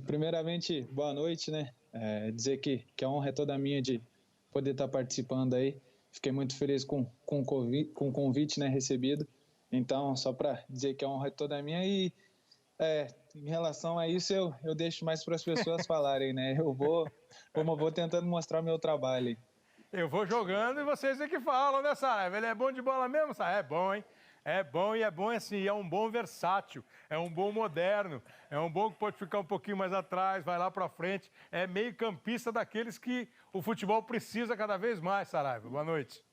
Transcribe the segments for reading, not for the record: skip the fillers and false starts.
Primeiramente, boa noite, né? Dizer que a honra é toda minha de poder estar participando aí. Fiquei muito feliz com o convite, né, recebido. Então, só para dizer que a honra é toda minha em relação a isso, eu deixo mais para as pessoas falarem, né? Como eu vou tentando mostrar o meu trabalho aí. Eu vou jogando e vocês é que falam, né, Saraiva? Ele é bom de bola mesmo, Saraiva? É bom, hein? É bom e é bom assim, é um bom versátil, é um bom moderno, é um bom que pode ficar um pouquinho mais atrás, vai lá pra frente, é meio campista daqueles que o futebol precisa cada vez mais, Saraiva. Boa noite.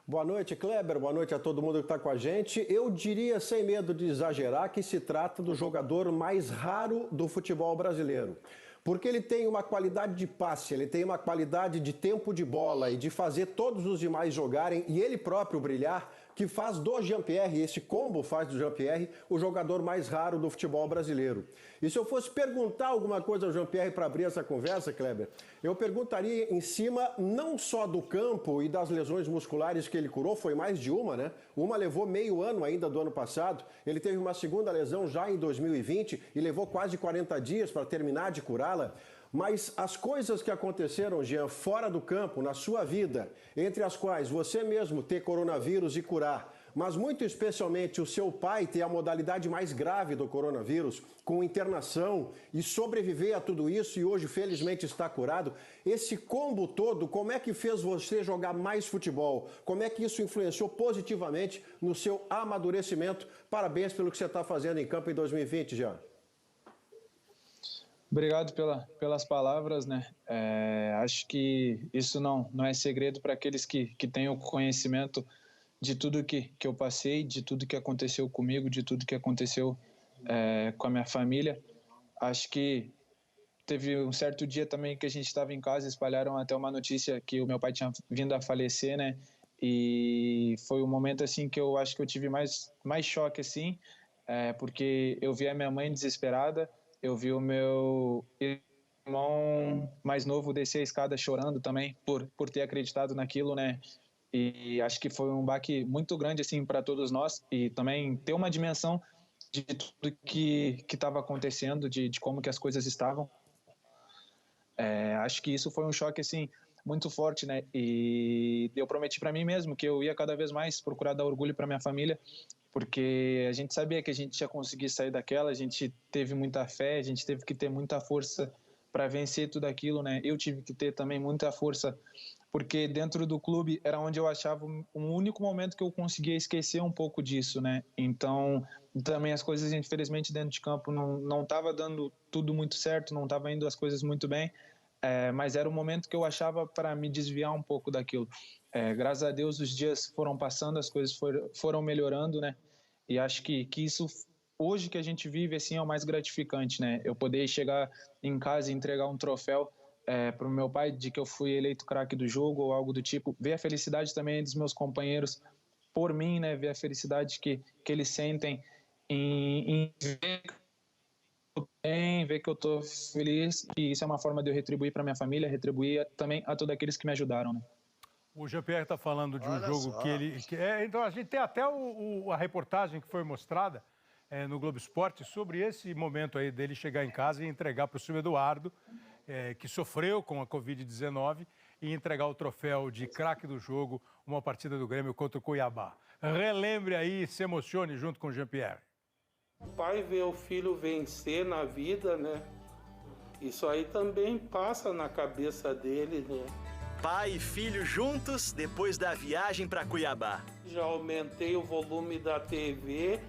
Boa noite, Kleber. Boa noite a todo mundo que está com a gente. Eu diria, sem medo de exagerar, que se trata do jogador mais raro do futebol brasileiro. Porque ele tem uma qualidade de passe, ele tem uma qualidade de tempo de bola e de fazer todos os demais jogarem e ele próprio brilhar, que faz do Jean-Pierre, esse combo faz do Jean-Pierre, o jogador mais raro do futebol brasileiro. E se eu fosse perguntar alguma coisa ao Jean-Pierre para abrir essa conversa, Kleber, eu perguntaria em cima não só do campo e das lesões musculares que ele curou, foi mais de uma, né? Uma levou meio ano ainda do ano passado, ele teve uma segunda lesão já em 2020 e levou quase 40 dias para terminar de curá-la. Mas as coisas que aconteceram, Jean, fora do campo, na sua vida, entre as quais você mesmo ter coronavírus e curar, mas muito especialmente o seu pai ter a modalidade mais grave do coronavírus, com internação e sobreviver a tudo isso e hoje felizmente está curado, esse combo todo, como é que fez você jogar mais futebol? Como é que isso influenciou positivamente no seu amadurecimento? Parabéns pelo que você está fazendo em campo em 2020, Jean. Obrigado pelas palavras, né? Acho que isso não é segredo para aqueles que têm o conhecimento de tudo que eu passei, de tudo que aconteceu comigo, de tudo que aconteceu com a minha família. Acho que teve um certo dia também que a gente estava em casa, espalharam até uma notícia que o meu pai tinha vindo a falecer, né? E foi um momento assim que eu acho que eu tive mais choque assim, porque eu vi a minha mãe desesperada, eu vi o meu irmão mais novo descer a escada chorando também por ter acreditado naquilo, né? E acho que foi um baque muito grande assim para todos nós e também ter uma dimensão de tudo que estava acontecendo, de como que as coisas estavam. Acho que isso foi um choque assim muito forte, né? E eu prometi para mim mesmo que eu ia cada vez mais procurar dar orgulho para minha família, porque a gente sabia que a gente ia conseguir sair daquela, a gente teve muita fé, a gente teve que ter muita força para vencer tudo aquilo, né? Eu tive que ter também muita força, porque dentro do clube era onde eu achava um único momento que eu conseguia esquecer um pouco disso, né? Então, também as coisas, infelizmente, dentro de campo não estava dando tudo muito certo, não estava indo as coisas muito bem, mas era o momento que eu achava para me desviar um pouco daquilo. Graças a Deus os dias foram passando, as coisas foram melhorando, né? E acho que isso hoje que a gente vive assim é o mais gratificante, né? Eu poder chegar em casa e entregar um troféu para o meu pai de que eu fui eleito craque do jogo ou algo do tipo, ver a felicidade também dos meus companheiros por mim, né? Ver a felicidade que eles sentem em ver que eu tô feliz, e isso é uma forma de eu retribuir para minha família, retribuir também a todos aqueles que me ajudaram, né? O Jean-Pierre está falando de um Olha jogo só. que ele... então a gente tem até a reportagem que foi mostrada no Globo Esporte sobre esse momento aí dele chegar em casa e entregar para o Silvio Eduardo, que sofreu com a Covid-19, e entregar o troféu de craque do jogo, uma partida do Grêmio contra o Cuiabá. Relembre aí, se emocione junto com o Jean-Pierre. O pai vê o filho vencer na vida, né? Isso aí também passa na cabeça dele, né? Pai e filho juntos depois da viagem para Cuiabá. Já aumentei o volume da TV.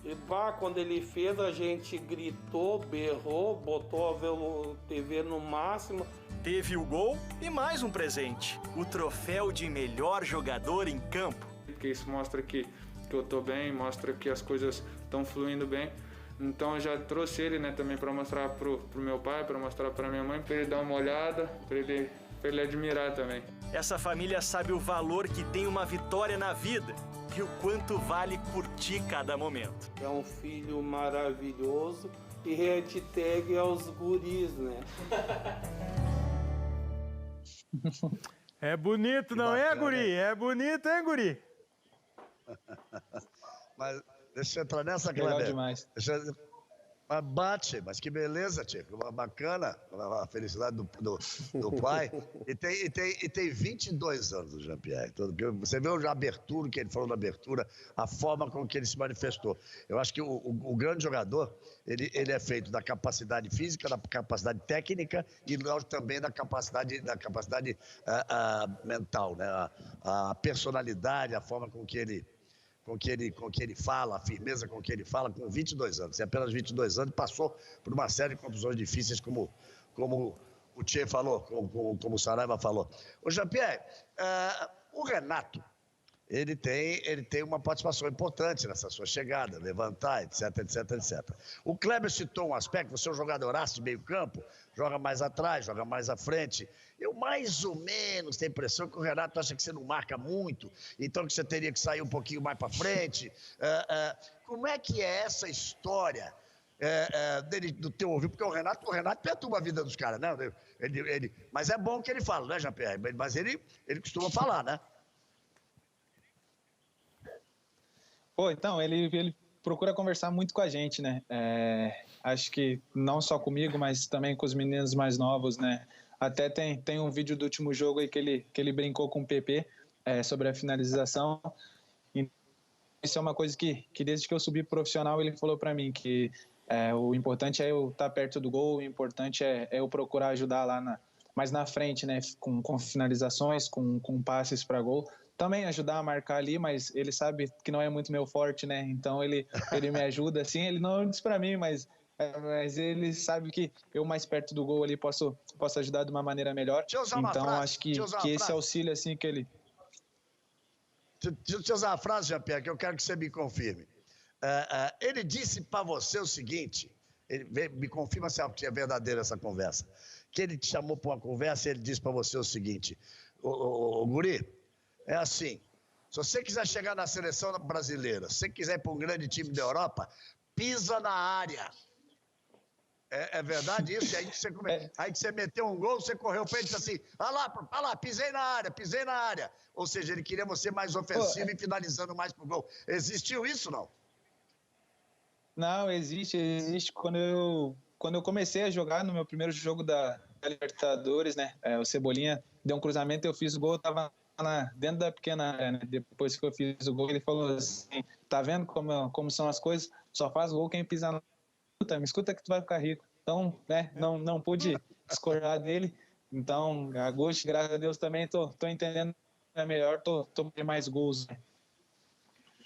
E quando ele fez, a gente gritou, berrou, botou a TV no máximo. Teve o gol e mais um presente, o troféu de melhor jogador em campo. Porque isso mostra que eu tô bem, mostra que as coisas estão fluindo bem. Então eu já trouxe ele, né, também para mostrar pro meu pai, para mostrar para minha mãe, para ele dar uma olhada, para ele admirar também. Essa família sabe o valor que tem uma vitória na vida e o quanto vale curtir cada momento. É um filho maravilhoso e hashtag é os guris, né? É bonito, não é, guri? É bonito, hein, guri? Mas deixa eu entrar nessa, Legal Kleber. demais. Bate, mas que beleza, Tico. Bacana, a felicidade do pai. E tem 22 anos o Jean-Pierre. Você vê a abertura, que ele falou na abertura, a forma com que ele se manifestou. Eu acho que o grande jogador, ele é feito da capacidade física, da capacidade técnica e também da capacidade mental, né? A personalidade, a forma com que ele fala, a firmeza com que ele fala, com 22 anos. Tem apenas 22 anos, passou por uma série de contusões difíceis, como o Tchê falou, como o Saraiva falou. O Jean-Pierre, o Renato, ele tem uma participação importante nessa sua chegada, levantar, etc. O Kleber citou um aspecto, você é um jogadoraço de meio campo, joga mais atrás, joga mais à frente. Eu mais ou menos tenho a impressão que o Renato acha que você não marca muito, então que você teria que sair um pouquinho mais para frente. Como é que é essa história do teu ouvido? Porque o Renato perturba a vida dos caras, né? Mas é bom que ele fala, né, Jean-Pierre? Mas ele costuma falar, né? Pô, então, ele procura conversar muito com a gente, né? Acho que não só comigo, mas também com os meninos mais novos, né? Até tem um vídeo do último jogo aí que ele brincou com o PP sobre a finalização. E isso é uma coisa que desde que eu subi profissional ele falou para mim, que o importante é eu estar perto do gol, o importante é eu procurar ajudar lá mais na frente, né? Com finalizações, com passes para gol. Também ajudar a marcar ali, mas ele sabe que não é muito meu forte, né? Então ele me ajuda, assim, ele não diz para mim, mas ele sabe que eu mais perto do gol ali posso ajudar de uma maneira melhor. Então acho que esse auxílio assim que ele... Deixa eu usar a frase, Jean-Pierre, que eu quero que você me confirme. Ele disse para você o seguinte, me confirma se é verdadeira essa conversa, que ele te chamou para uma conversa e ele disse para você o seguinte, o Guri, é assim, se você quiser chegar na seleção brasileira, se você quiser ir para um grande time da Europa, pisa na área. É verdade isso? E aí que você meteu um gol, você correu para ele e disse assim, ah lá, pisei na área. Ou seja, ele queria você mais ofensivo e finalizando mais pro gol. Existiu isso, não? Não, existe. Quando eu comecei a jogar no meu primeiro jogo da Libertadores, né? O Cebolinha deu um cruzamento, eu fiz o gol, eu tava dentro da pequena área, né? Depois que eu fiz o gol, ele falou assim, tá vendo como são as coisas? Só faz gol quem pisa na... Me escuta que tu vai ficar rico. Então, né, não pude discordar dele. Então, Augusto, graças a Deus também tô entendendo melhor, tô tendo mais gols. Né?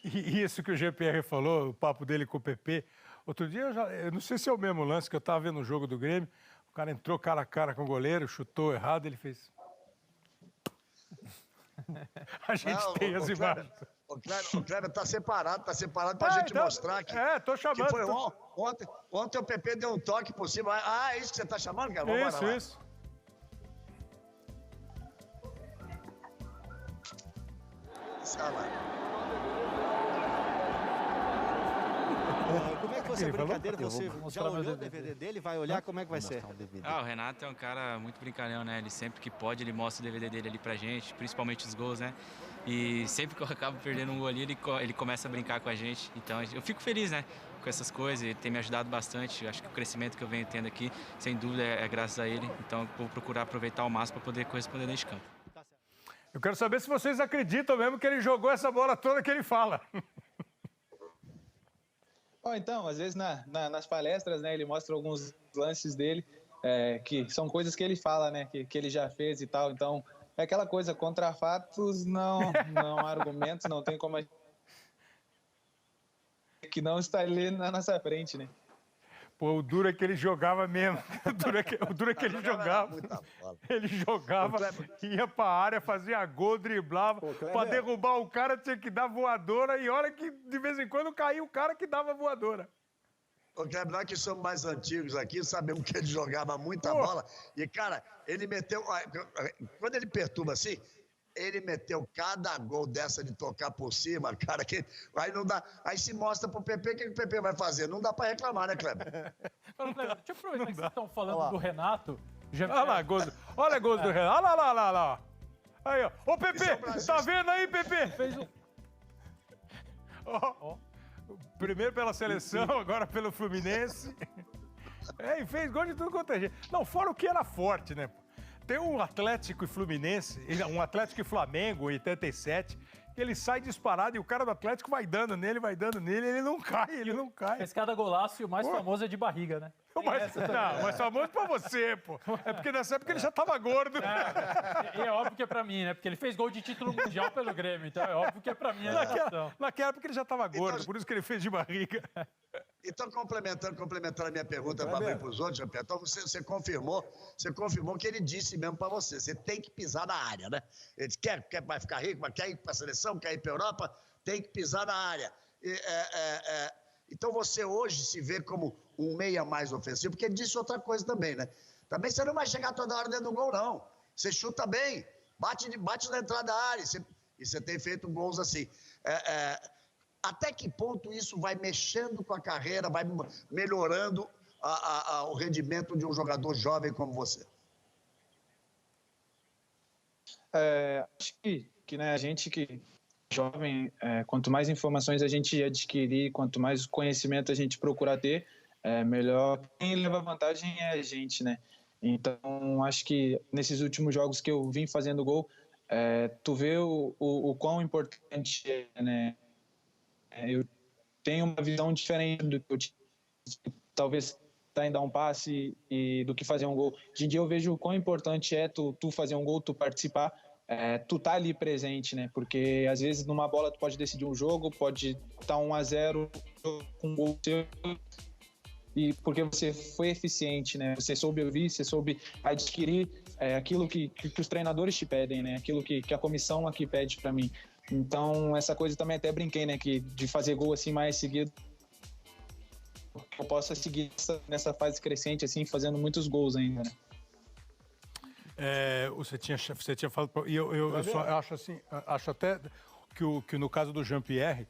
E isso que o GPR falou, o papo dele com o PP. Outro dia, eu não sei se é o mesmo lance que eu estava vendo o jogo do Grêmio, o cara entrou cara a cara com o goleiro, chutou errado, ele fez... A gente tem as imagens. O Kleber tá separado pra gente mostrar que... tô chamando. Que foi ontem o PP deu um toque por cima. É isso que você tá chamando, cara? Vamos lá. Isso. Como é que foi a brincadeira? Você já olhou o DVD dele? Vai olhar? Como é que vai ser? O Renato é um cara muito brincalhão, né? Ele sempre que pode, ele mostra o DVD dele ali pra gente, principalmente os gols, né? E sempre que eu acabo perdendo um gol ali, ele começa a brincar com a gente. Então eu fico feliz, né? Com essas coisas, ele tem me ajudado bastante. Eu acho que o crescimento que eu venho tendo aqui, sem dúvida, é graças a ele. Então eu vou procurar aproveitar ao máximo para poder corresponder dentro de campo. Eu quero saber se vocês acreditam mesmo que ele jogou essa bola toda que ele fala. Então, às vezes nas palestras, né, ele mostra alguns lances dele, que são coisas que ele fala, né, que ele já fez e tal. Então, é aquela coisa, contra fatos, não há argumentos, não tem como... Que não está ali na nossa frente, né? Pô, o duro é que ele jogava mesmo. O duro é que ele jogava. Ele jogava, ia pra área, fazia gol, driblava. Pra derrubar o cara tinha que dar voadora. E olha que de vez em quando caía o cara que dava voadora. Ô, Kleber, nós que somos mais antigos aqui, sabemos que ele jogava muita bola. E, cara, ele meteu... Quando ele perturba assim... Ele meteu cada gol dessa de tocar por cima, cara, que aí não dá. Aí se mostra pro PP o que o PP vai fazer. Não dá pra reclamar, né, Kleber? Deixa eu aproveitar que vocês estão falando do Renato. Olha lá, olha gols do Renato. Olha lá. Aí, ó. Ô, PP, tá vendo aí, PP? Primeiro pela seleção, agora pelo Fluminense. E fez gol de tudo quanto é gente. Não, fora o que era forte, né? Tem um Atlético e Fluminense, um Atlético e Flamengo, em 87, que ele sai disparado e o cara do Atlético vai dando nele, ele não cai. Esse cada golaço e o mais famoso é de barriga, né? Mas famoso pra você, pô. É porque nessa época ele já tava gordo. E é óbvio que é pra mim, né? Porque ele fez gol de título mundial pelo Grêmio, então é óbvio que é pra mim a geração. Naquela época ele já tava gordo, então, por isso que ele fez de barriga. Então, complementando a minha pergunta para abrir para os outros, Jean-Pierre, então você confirmou que ele disse mesmo para você, você tem que pisar na área, né? Ele disse, vai ficar rico, quer ir para a seleção, quer ir para a Europa, tem que pisar na área. Então você hoje se vê como um meia mais ofensivo, porque ele disse outra coisa também, né? Também você não vai chegar toda hora dentro do gol, não. Você chuta bem, bate na entrada da área, e você tem feito gols assim. Até que ponto isso vai mexendo com a carreira, vai melhorando o rendimento de um jogador jovem como você? Acho que né, a gente que jovem, quanto mais informações a gente adquirir, quanto mais conhecimento a gente procurar ter, melhor. Quem leva vantagem é a gente, né? Então, acho que nesses últimos jogos que eu vim fazendo gol, tu vê o quão importante é, né? Eu tenho uma visão diferente do que eu tinha, talvez em dar um passe e do que fazer um gol. Hoje em dia eu vejo o quão importante é tu fazer um gol, tu participar, tu tá ali presente, né? Porque às vezes numa bola tu pode decidir um jogo, pode estar 1-0 com um gol seu, e porque você foi eficiente, né? Você soube ouvir, você soube adquirir aquilo que os treinadores te pedem, né? Aquilo que a comissão aqui pede para mim. Então, essa coisa também até brinquei, né? Que de fazer gol assim mais seguido, eu possa seguir nessa fase crescente, assim, fazendo muitos gols ainda, né? Você tinha falado... E eu só acho até que no caso do Jean-Pierre,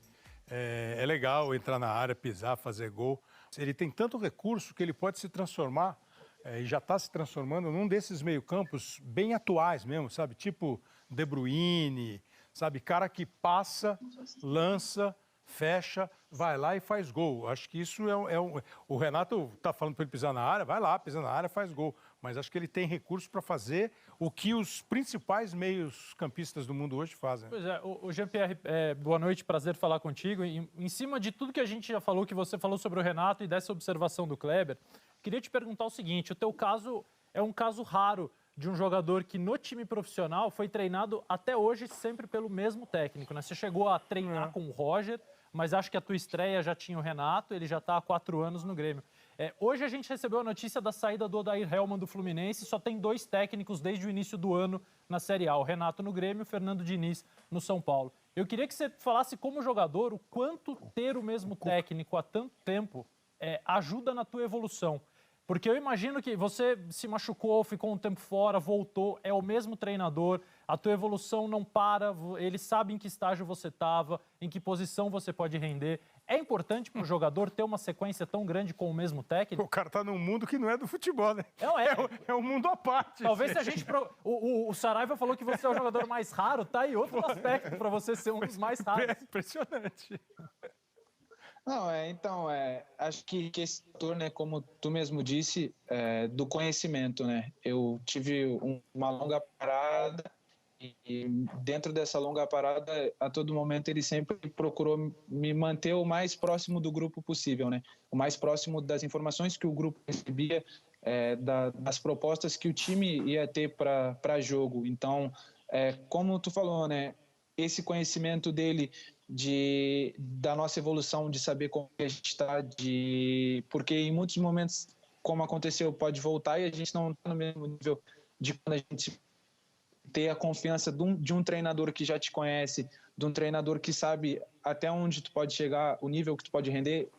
é legal entrar na área, pisar, fazer gol. Ele tem tanto recurso que ele pode se transformar, e já está se transformando, num desses meio-campos bem atuais mesmo, sabe? Tipo De Bruyne... Sabe, cara que passa, lança, fecha, vai lá e faz gol. Acho que isso o Renato está falando para ele pisar na área, vai lá, pisa na área, faz gol. Mas acho que ele tem recursos para fazer o que os principais meios-campistas do mundo hoje fazem. Pois é, o Jean-Pierre, boa noite, prazer falar contigo. Em cima de tudo que a gente já falou, que você falou sobre o Renato e dessa observação do Kleber, queria te perguntar o seguinte, o teu caso é um caso raro de um jogador que no time profissional foi treinado até hoje sempre pelo mesmo técnico, né? Você chegou a treinar com o Roger, mas acho que a tua estreia já tinha o Renato, ele já está há 4 anos no Grêmio. Hoje a gente recebeu a notícia da saída do Odair Hellmann do Fluminense, só tem 2 técnicos desde o início do ano na Série A, o Renato no Grêmio e o Fernando Diniz no São Paulo. Eu queria que você falasse como jogador o quanto ter o mesmo técnico há tanto tempo ajuda na tua evolução. Porque eu imagino que você se machucou, ficou um tempo fora, voltou, é o mesmo treinador, a tua evolução não para, ele sabe em que estágio você estava, em que posição você pode render. É importante para o jogador ter uma sequência tão grande com o mesmo técnico? O cara está num mundo que não é do futebol, né? É um mundo à parte. Talvez se a gente... O Saraiva falou que você é o jogador mais raro, tá aí outro aspecto para você ser um dos mais raros. É impressionante. Não, então, acho que esse setor, né, como tu mesmo disse, do conhecimento, né? Eu tive uma longa parada e dentro dessa longa parada, a todo momento ele sempre procurou me manter o mais próximo do grupo possível, né? O mais próximo das informações que o grupo recebia, das propostas que o time ia ter para jogo. Então, como tu falou, né? Esse conhecimento dele da nossa evolução, de saber como a gente está, porque em muitos momentos, como aconteceu, pode voltar e a gente não está no mesmo nível de quando a gente ter a confiança de um treinador que já te conhece, de um treinador que sabe até onde tu pode chegar, o nível que tu pode render.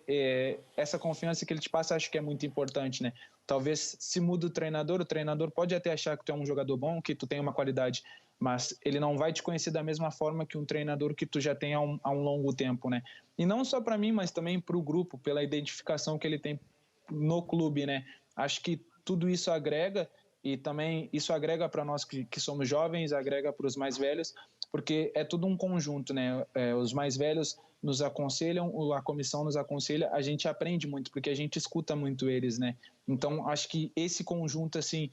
Essa confiança que ele te passa, acho que é muito importante, né? Talvez se muda o treinador pode até achar que tu é um jogador bom, que tu tem uma qualidade, mas ele não vai te conhecer da mesma forma que um treinador que tu já tem há um longo tempo, né? E não só para mim, mas também para o grupo, pela identificação que ele tem no clube, né? Acho que tudo isso agrega, e também isso agrega para nós que somos jovens, agrega para os mais velhos, porque é tudo um conjunto, né? Os mais velhos nos aconselham, a comissão nos aconselha, a gente aprende muito, porque a gente escuta muito eles, né? Então, acho que esse conjunto, assim,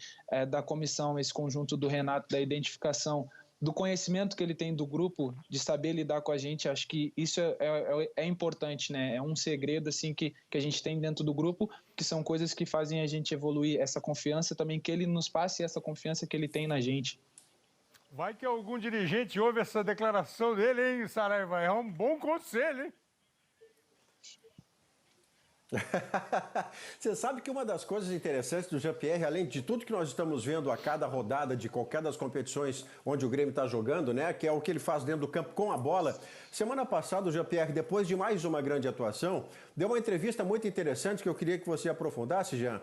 da comissão, esse conjunto do Renato, da identificação, do conhecimento que ele tem do grupo, de saber lidar com a gente, acho que isso é importante, né? É um segredo, assim, que a gente tem dentro do grupo, que são coisas que fazem a gente evoluir, essa confiança também, que ele nos passe, essa confiança que ele tem na gente. Vai que algum dirigente ouve essa declaração dele, hein, Saraiva? É um bom conselho, hein? Você sabe que uma das coisas interessantes do Jean-Pierre, além de tudo que nós estamos vendo a cada rodada de qualquer das competições onde o Grêmio está jogando, né, que é o que ele faz dentro do campo com a bola. Semana passada o Jean-Pierre, depois de mais uma grande atuação, deu uma entrevista muito interessante que eu queria que você aprofundasse, Jean.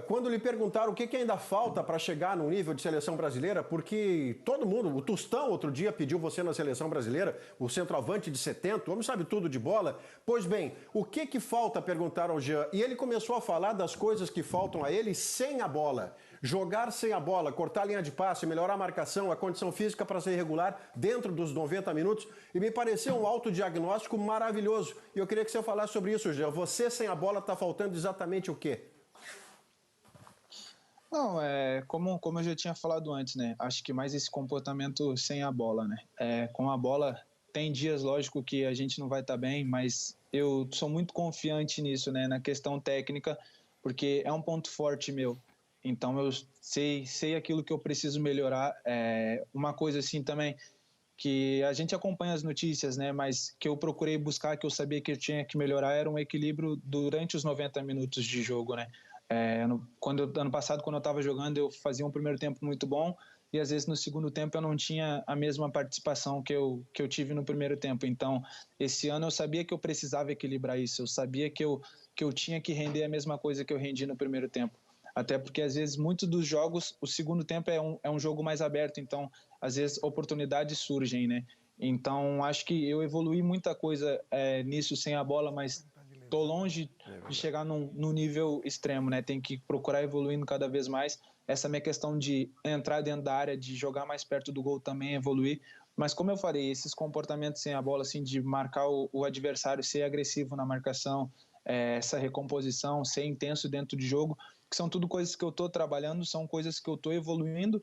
Quando lhe perguntaram o que ainda falta para chegar no nível de seleção brasileira, porque todo mundo, o Tostão outro dia pediu você na seleção brasileira, o centroavante de 70, o homem sabe tudo de bola. Pois bem, o que falta, perguntaram ao Jean, e ele começou a falar das coisas que faltam a ele sem a bola. Jogar sem a bola, cortar a linha de passe, melhorar a marcação, a condição física para ser regular dentro dos 90 minutos. E me pareceu um autodiagnóstico maravilhoso. E eu queria que você falasse sobre isso, Jean. Você sem a bola está faltando exatamente o quê? Não, como eu já tinha falado antes, né? Acho que mais esse comportamento sem a bola, né? Com a bola, tem dias, lógico, que a gente não vai estar bem, mas eu sou muito confiante nisso, né? Na questão técnica, porque é um ponto forte meu. Então, eu sei aquilo que eu preciso melhorar. Uma coisa assim também, que a gente acompanha as notícias, né? Mas que eu procurei buscar, que eu sabia que eu tinha que melhorar, era um equilíbrio durante os 90 minutos de jogo, né? Ano passado, quando eu estava jogando, eu fazia um primeiro tempo muito bom e às vezes no segundo tempo eu não tinha a mesma participação que eu tive no primeiro tempo. Então, esse ano eu sabia que eu precisava equilibrar isso, eu sabia que eu tinha que render a mesma coisa que eu rendi no primeiro tempo. Até porque, às vezes, muitos dos jogos, o segundo tempo é um jogo mais aberto, então, às vezes, oportunidades surgem, né? Então, acho que eu evoluí muita coisa nisso sem a bola, mas estou longe de chegar num nível extremo, né? Tem que procurar evoluindo cada vez mais. Essa minha questão de entrar dentro da área, de jogar mais perto do gol também evoluir. Mas como eu falei, esses comportamentos sem a bola, assim, de marcar o adversário, ser agressivo na marcação, essa recomposição, ser intenso dentro de jogo, que são tudo coisas que eu estou trabalhando, são coisas que eu estou evoluindo,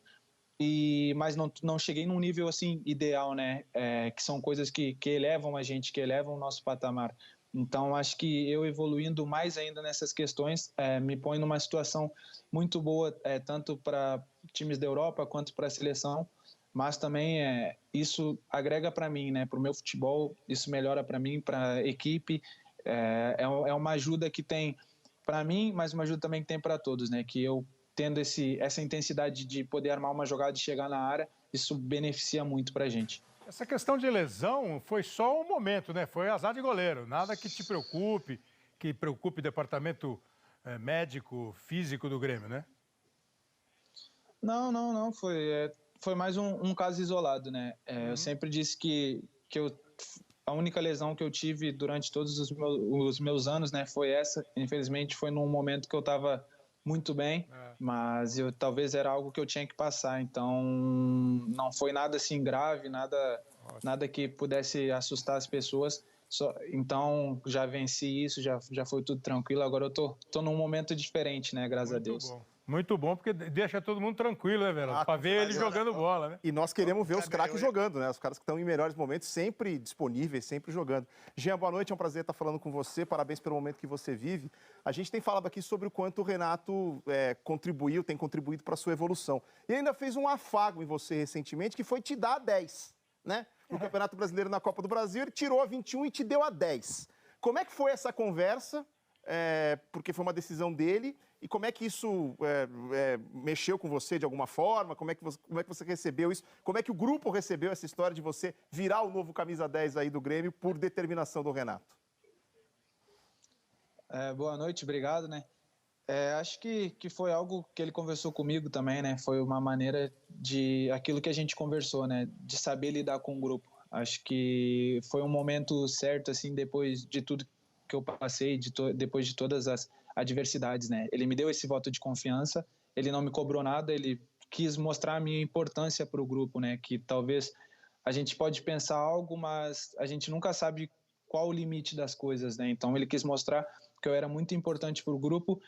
mas não cheguei num nível assim ideal, né? Que são coisas que elevam a gente, que elevam o nosso patamar. Então, acho que eu evoluindo mais ainda nessas questões me põe numa situação muito boa, tanto para times da Europa quanto para a seleção, mas também isso agrega para mim, né, para o meu futebol, isso melhora para mim, para a equipe, é uma ajuda que tem para mim, mas uma ajuda também que tem para todos, né, que eu tendo essa intensidade de poder armar uma jogada e chegar na área, isso beneficia muito para a gente. Essa questão de lesão foi só um momento, né? Foi azar de goleiro. Nada que te preocupe, que preocupe o departamento médico, físico do Grêmio, né? Não. Foi mais um caso isolado, né? Eu sempre disse que a única lesão que eu tive durante todos os meus anos, né, foi essa. Infelizmente, foi num momento que eu estava muito bem, mas talvez era algo que eu tinha que passar, então não foi nada assim grave, nada que pudesse assustar as pessoas, então já venci isso, já foi tudo tranquilo, agora eu tô num momento diferente, né, graças a Deus. Bom. Muito bom, porque deixa todo mundo tranquilo, né, Verão? Pra ver ele jogando bola, né? E nós queremos ver os craques jogando, né? Os caras que estão em melhores momentos, sempre disponíveis, sempre jogando. Jean, boa noite, é um prazer estar falando com você, parabéns pelo momento que você vive. A gente tem falado aqui sobre o quanto o Renato tem contribuído para a sua evolução. E ainda fez um afago em você recentemente, que foi te dar a 10, né? No Campeonato Brasileiro, na Copa do Brasil, ele tirou a 21 e te deu a 10. Como é que foi essa conversa? Porque foi uma decisão dele, e como é que isso mexeu com você de alguma forma? Como é que você recebeu isso? Como é que o grupo recebeu essa história de você virar o novo camisa 10 aí do Grêmio por determinação do Renato? Boa noite, obrigado, né? Acho que foi algo que ele conversou comigo também, né? Foi uma maneira de aquilo que a gente conversou, né? De saber lidar com o grupo. Acho que foi um momento certo, assim, depois de tudo que eu passei, depois de todas as adversidades, né? Ele me deu esse voto de confiança, ele não me cobrou nada, ele quis mostrar a minha importância para o grupo, né? Que talvez a gente pode pensar algo, mas a gente nunca sabe qual o limite das coisas, né? Então ele quis mostrar que eu era muito importante para o grupo.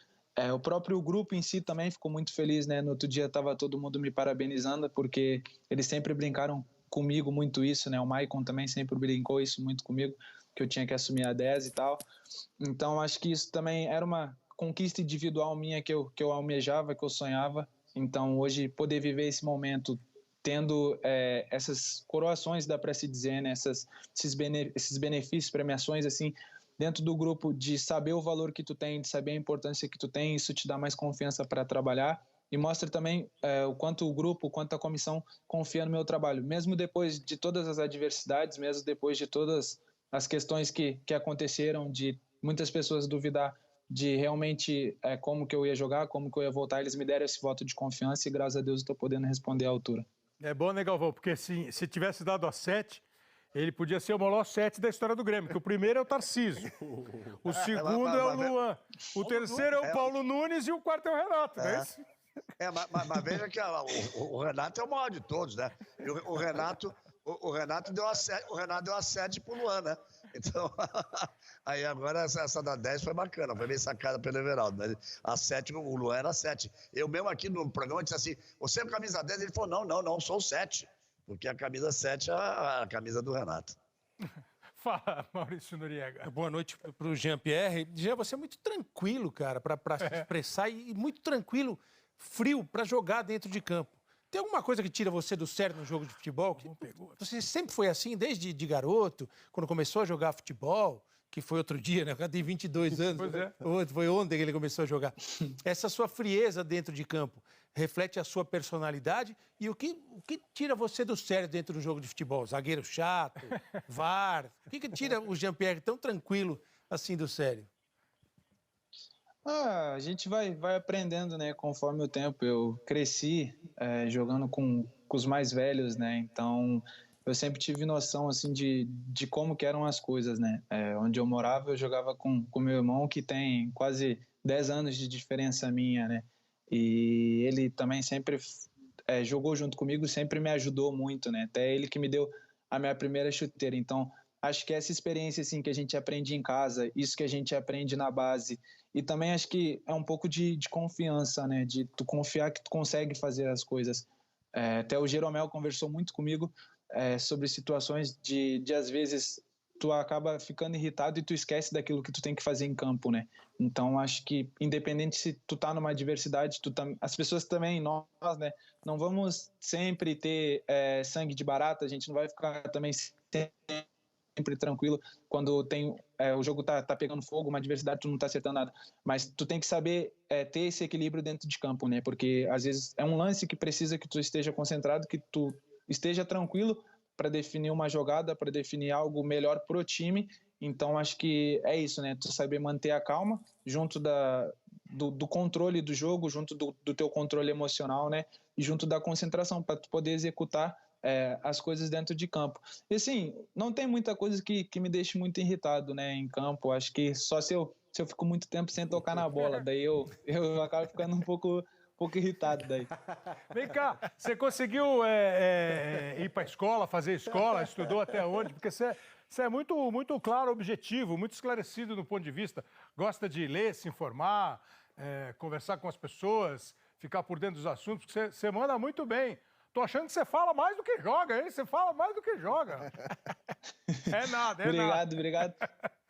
O próprio grupo em si também ficou muito feliz, né? No outro dia estava todo mundo me parabenizando, porque eles sempre brincaram comigo muito isso, né? O Maicon também sempre brincou isso muito comigo, que eu tinha que assumir a 10 e tal. Então acho que isso também era uma conquista individual minha que eu almejava, que eu sonhava. Então hoje poder viver esse momento tendo essas coroações, dá para se dizer, né? Esses benefícios, premiações assim, dentro do grupo, de saber o valor que tu tem, de saber a importância que tu tem, isso te dá mais confiança para trabalhar e mostra também o quanto o grupo, o quanto a comissão confia no meu trabalho, mesmo depois de todas as adversidades, mesmo depois de todas as questões que aconteceram, de muitas pessoas duvidar de realmente como que eu ia jogar, como que eu ia voltar, eles me deram esse voto de confiança e graças a Deus eu estou podendo responder à altura. É bom, né, Galvão? Porque se tivesse dado a 7, ele podia ser o maior 7 da história do Grêmio, que o primeiro é o Tarcísio, o segundo é o Luan, o terceiro é o Paulo Nunes e o quarto é o Renato, não é isso? Mas veja que o Renato é o maior de todos, né? E o Renato deu a 7 pro Luan, né? Então, aí agora essa da 10 foi bacana, foi bem sacada pelo Everaldo. Né? A 7, o Luan era 7. Eu mesmo aqui no programa disse assim, você é a camisa 10? Ele falou, não, sou o 7. Porque a camisa 7 é a camisa do Renato. Fala, Maurício Noriega. Boa noite para o Jean-Pierre. Jean, você é muito tranquilo, cara, para se expressar e muito tranquilo, frio, para jogar dentro de campo. Tem alguma coisa que tira você do sério no jogo de futebol? Você sempre foi assim, desde de garoto, quando começou a jogar futebol, que foi outro dia, né? O cara tem 22 anos. Pois é. Foi ontem que ele começou a jogar. Essa sua frieza dentro de campo reflete a sua personalidade e o que tira você do sério dentro do jogo de futebol? Zagueiro chato, VAR? O que tira o Jean-Pierre tão tranquilo assim do sério? A gente vai aprendendo, né, conforme o tempo. Eu cresci jogando com os mais velhos, né, então eu sempre tive noção, assim, de como que eram as coisas, né. Onde eu morava, eu jogava com meu irmão, que tem quase 10 anos de diferença minha, né, e ele também sempre jogou junto comigo, sempre me ajudou muito, né, até ele que me deu a minha primeira chuteira. Então acho que essa experiência assim, que a gente aprende em casa, isso que a gente aprende na base, e também acho que é um pouco de confiança, né? De tu confiar que tu consegue fazer as coisas. Até o Jeromel conversou muito comigo sobre situações de às vezes tu acaba ficando irritado e tu esquece daquilo que tu tem que fazer em campo, né? Então acho que independente se tu tá numa adversidade, as pessoas também, nós, né? Não vamos sempre ter sangue de barata, a gente não vai ficar também sempre tranquilo quando tem o jogo tá pegando fogo, uma adversidade, tu não tá acertando nada, mas tu tem que saber ter esse equilíbrio dentro de campo, né? Porque às vezes é um lance que precisa que tu esteja concentrado, que tu esteja tranquilo para definir uma jogada, para definir algo melhor pro time. Então acho que é isso, né? Tu saber manter a calma junto do controle do jogo, junto do teu controle emocional, né? E junto da concentração para tu poder executar as coisas dentro de campo. E assim, não tem muita coisa que me deixe muito irritado, né, em campo. Acho que só se eu fico muito tempo sem tocar na bola, daí eu acabo ficando um pouco irritado daí. Vem cá, você conseguiu ir para a escola, fazer escola, estudou até onde? Porque você é muito, muito claro, objetivo, muito esclarecido no ponto de vista. Gosta de ler, se informar, conversar com as pessoas, ficar por dentro dos assuntos, porque você manda muito bem. Tô achando que você fala mais do que joga, hein? Você fala mais do que joga. Obrigado.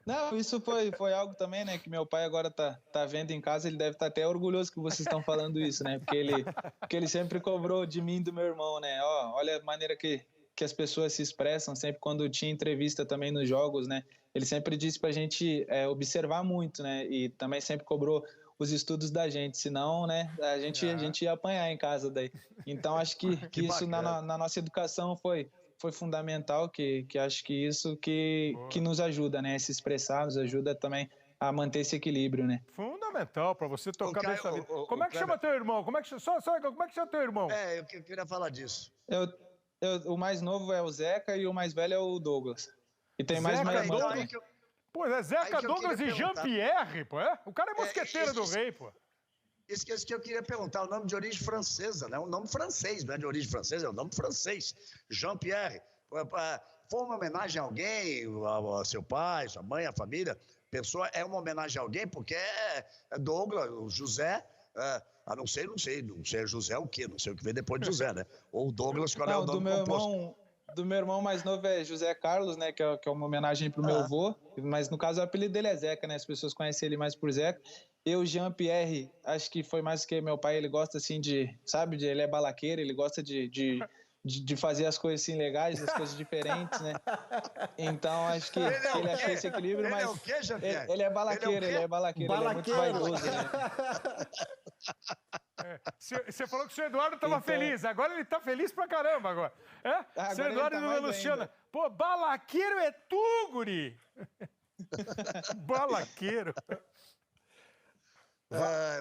Não, isso foi algo também, né? Que meu pai agora tá vendo em casa, ele deve estar até orgulhoso que vocês estão falando isso, né? Porque ele sempre cobrou de mim e do meu irmão, né? Olha a maneira que as pessoas se expressam, sempre quando tinha entrevista também nos jogos, né? Ele sempre disse pra gente observar muito, né? E também sempre cobrou os estudos da gente, senão, né, a gente ia apanhar em casa daí. Então acho que isso na nossa educação foi fundamental, que acho que isso que nos ajuda, né, a se expressar, nos ajuda também a manter esse equilíbrio, né. Fundamental para você tocar bem essa vida. Como é que chama teu irmão? Como é que chama teu irmão? Eu queria falar disso. O mais novo é o Zeca e o mais velho é o Douglas. E tem mais uma irmã também. Pô, é Zeca, Douglas e Jean-Pierre, pô, O cara é mosqueteiro do rei, pô. Isso que eu queria perguntar, o nome de origem francesa, né? Um nome francês, não é de origem francesa, é um nome francês. Jean-Pierre. for uma homenagem a alguém, a seu pai, sua mãe, a família, pessoa é uma homenagem a alguém, porque é Douglas, o José, a não sei, José o quê? Não sei o que vem depois de José, né? Ou Douglas, qual é o nome composto? Do meu irmão mais novo é José Carlos, né? Que é uma homenagem pro meu avô. Mas no caso o apelido dele é Zeca, né? As pessoas conhecem ele mais por Zeca. Eu, Jean-Pierre, acho que foi mais que meu pai, ele gosta assim ele é balaqueiro, ele gosta de fazer as coisas assim legais, as coisas diferentes, né? Então acho que ele achou esse equilíbrio, mas... Ele é o quê, Jean-Pierre? Ele é balaqueiro, ele é balaqueiro, ele é muito vaidoso, né? Você falou que o seu Eduardo estava feliz, agora ele está feliz pra caramba agora. Seu Eduardo e Dona Luciana. Pô, balaqueiro é tu, guri! Balaqueiro.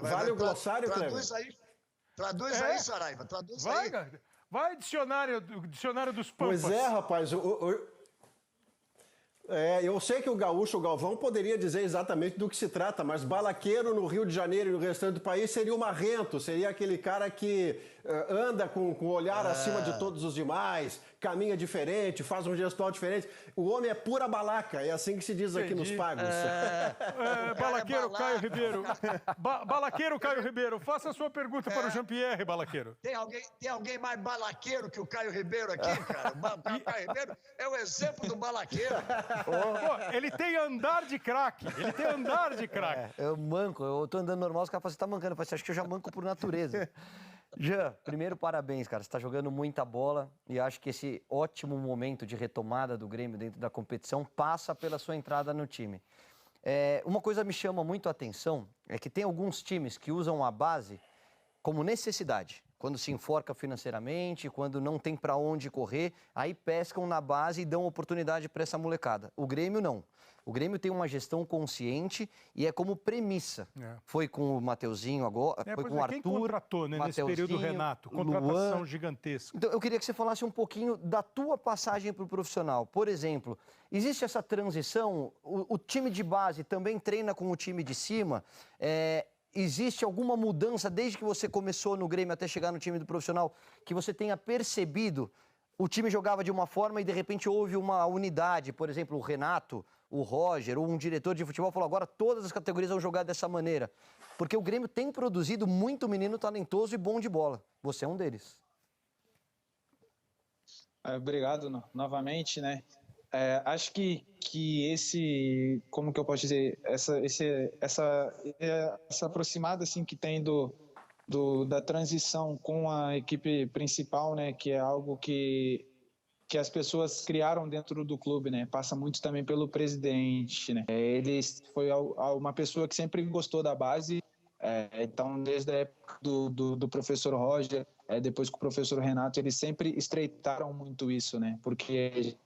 Vale o glossário, Traduz aí, Saraiva, traduz aí. Vai, dicionário dos Pampas. Pois é, rapaz, eu sei que o gaúcho, o Galvão, poderia dizer exatamente do que se trata, mas balaqueiro no Rio de Janeiro e no restante do país seria o marrento, seria aquele cara que anda com o olhar acima de todos os demais, caminha diferente, faz um gestual diferente. O homem é pura balaca, é assim que se diz aqui nos pagos. Balaqueiro Caio Ribeiro. Balaqueiro Caio Ribeiro, faça a sua pergunta para o Jean-Pierre, balaqueiro. Tem alguém mais balaqueiro que o Caio Ribeiro aqui, cara? O Caio Ribeiro é o exemplo do balaqueiro. Pô, ele tem andar de craque. Eu manco, eu tô andando normal, os caras falam, você tá mancando. Eu falo, acho que eu já manco por natureza. Jean, primeiro parabéns, cara. Você tá jogando muita bola e acho que esse ótimo momento de retomada do Grêmio dentro da competição passa pela sua entrada no time. Uma coisa me chama muito a atenção é que tem alguns times que usam a base como necessidade. Quando se enforca financeiramente, quando não tem para onde correr, aí pescam na base e dão oportunidade para essa molecada. O Grêmio não. O Grêmio tem uma gestão consciente e é como premissa. Foi com o Mateuzinho agora, foi com o Arthur. Quem contratou, né, nesse período, Renato? Contratação Luan. Gigantesca. Então, eu queria que você falasse um pouquinho da tua passagem para o profissional. Por exemplo, existe essa transição? O time de base também treina com o time de cima? Existe alguma mudança desde que você começou no Grêmio até chegar no time do profissional que você tenha percebido? O time jogava de uma forma e de repente houve uma unidade, por exemplo, o Renato, o Roger, ou um diretor de futebol falou agora todas as categorias vão jogar dessa maneira. Porque o Grêmio tem produzido muito menino talentoso e bom de bola. Você é um deles. Obrigado novamente, né? Acho que esse, como que eu posso dizer, essa aproximada assim que tem da transição com a equipe principal, né, que é algo que as pessoas criaram dentro do clube, né, passa muito também pelo presidente, né, ele foi uma pessoa que sempre gostou da base, então desde a época do professor Roger, depois com o professor Renato, eles sempre estreitaram muito isso, né, porque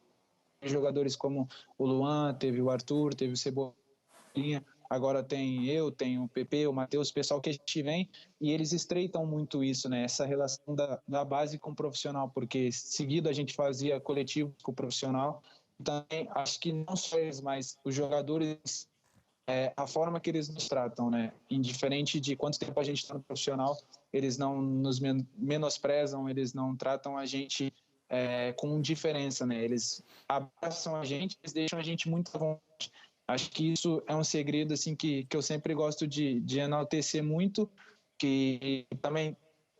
jogadores como o Luan, teve o Arthur, teve o Cebolinha, agora tem o PP, o Matheus, o pessoal que a gente vem, e eles estreitam muito isso, né? Essa relação da base com o profissional, porque seguido a gente fazia coletivo com o profissional. Também acho que não só eles, mas os jogadores, a forma que eles nos tratam, né? Indiferente de quanto tempo a gente está no profissional, eles não nos menosprezam, eles não tratam a gente com diferença, né? Eles abraçam a gente, eles deixam a gente muito à vontade. Acho que isso é um segredo assim que eu sempre gosto de enaltecer muito, que também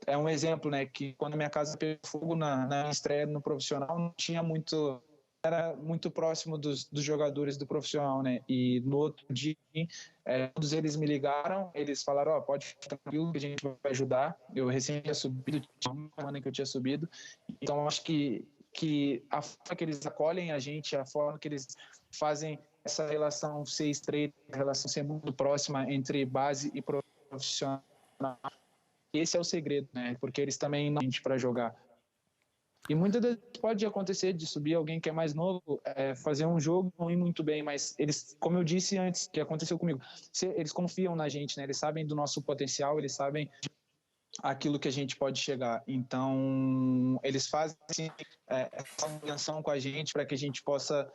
é um exemplo, né? Que quando minha casa pegou fogo na estreia no profissional, não tinha muito, era muito próximo dos jogadores do profissional, né? E no outro dia, todos eles me ligaram, eles falaram, pode ficar tranquilo que a gente vai ajudar. Eu recém tinha subido, tinha uma semana que eu tinha subido, então acho que a forma que eles acolhem a gente, a forma que eles fazem essa relação ser estreita, a relação ser muito próxima entre base e profissional, esse é o segredo, né? Porque eles também não têm gente para jogar. E muitas vezes pode acontecer de subir alguém que é mais novo, fazer um jogo não ir muito bem, mas eles, como eu disse antes, que aconteceu comigo, eles confiam na gente, né? Eles sabem do nosso potencial, eles sabem aquilo que a gente pode chegar. Então, eles fazem assim, essa ligação com a gente para que a gente possa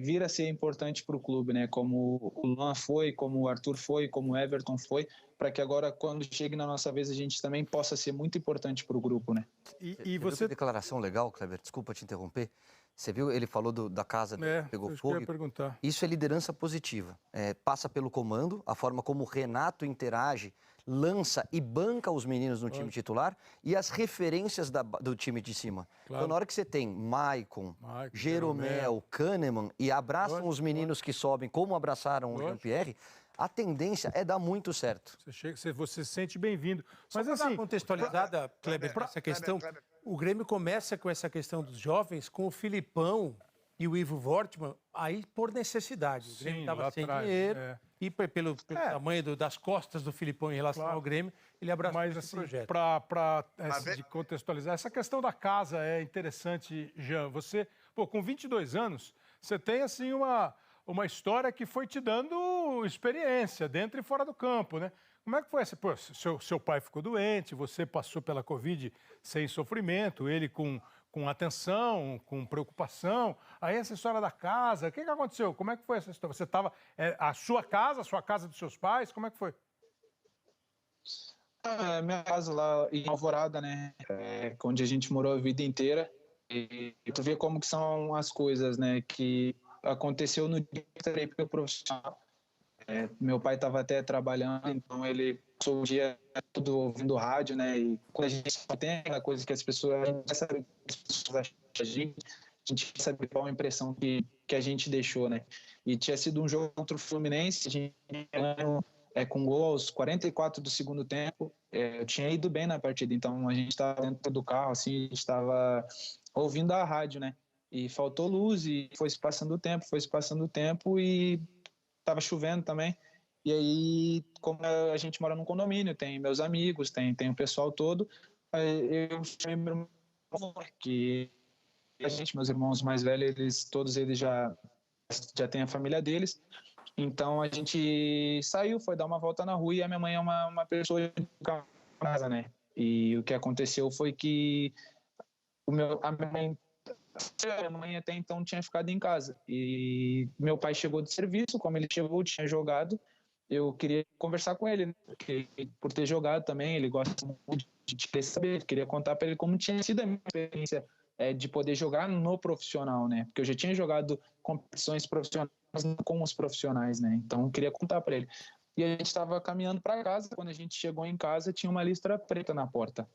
vir a ser importante para o clube, né? Como o Luan foi, como o Arthur foi, como o Everton foi, para que agora, quando chegue na nossa vez, a gente também possa ser muito importante para o grupo, né? E você... Declaração legal, Kleber, desculpa te interromper. Você viu, ele falou da casa que pegou fogo. Eu ia perguntar. Isso é liderança positiva. Passa pelo comando, a forma como o Renato interage, lança e banca os meninos no time titular e as referências do time de cima. Claro. Então, na hora que você tem Maicon, Jeromel, Kahneman e abraçam os meninos que sobem, como abraçaram o Jean-Pierre, a tendência é dar muito certo. Você se sente bem-vindo. Mas Só assim, contextualizada, Kleber, essa questão, o Grêmio começa com essa questão dos jovens, com o Filipão e o Ivo Wortmann, aí por necessidade. O Grêmio estava sem dinheiro e pelo tamanho das costas do Filipão em relação ao Grêmio, ele abraçou esse projeto. Para contextualizar, essa questão da casa é interessante, Jean. Você, com 22 anos, você tem assim uma história que foi te dando experiência dentro e fora do campo, né? Como é que foi essa? Pô, seu pai ficou doente, você passou pela Covid sem sofrimento, ele com atenção, com preocupação. Aí essa história da casa, o que aconteceu? Como é que foi essa história? Você estava... a sua casa dos seus pais, como é que foi? Minha casa lá em Alvorada, né? Onde a gente morou a vida inteira. E tu vê como que são as coisas, né? Que aconteceu no dia que eu entrei para o profissional. Meu pai estava até trabalhando, então ele passou o dia todo ouvindo rádio, né? E quando a gente tem aquela coisa que as pessoas acham a gente quer saber qual a impressão que a gente deixou, né? E tinha sido um jogo contra o Fluminense, a gente ganhou com gol aos 44 do segundo tempo. Eu tinha ido bem na partida, então a gente estava dentro do carro, assim, a gente estava ouvindo a rádio, né? E faltou luz e foi se passando o tempo e estava chovendo também. E aí, como a gente mora num condomínio, tem meus amigos, tem o pessoal todo, eu chamei meu irmão, que meus irmãos mais velhos, todos eles já têm a família deles. Então a gente saiu, foi dar uma volta na rua e a minha mãe é uma pessoa de casa, né? E o que aconteceu foi que a minha mãe até então tinha ficado em casa e meu pai chegou de serviço. Como ele chegou, tinha jogado, eu queria conversar com ele, porque por ter jogado também, ele gosta muito de querer saber, queria contar para ele como tinha sido a minha experiência de poder jogar no profissional, né? Porque eu já tinha jogado competições profissionais com os profissionais, né? Então eu queria contar para ele. E a gente estava caminhando para casa, quando a gente chegou em casa tinha uma listra preta na porta.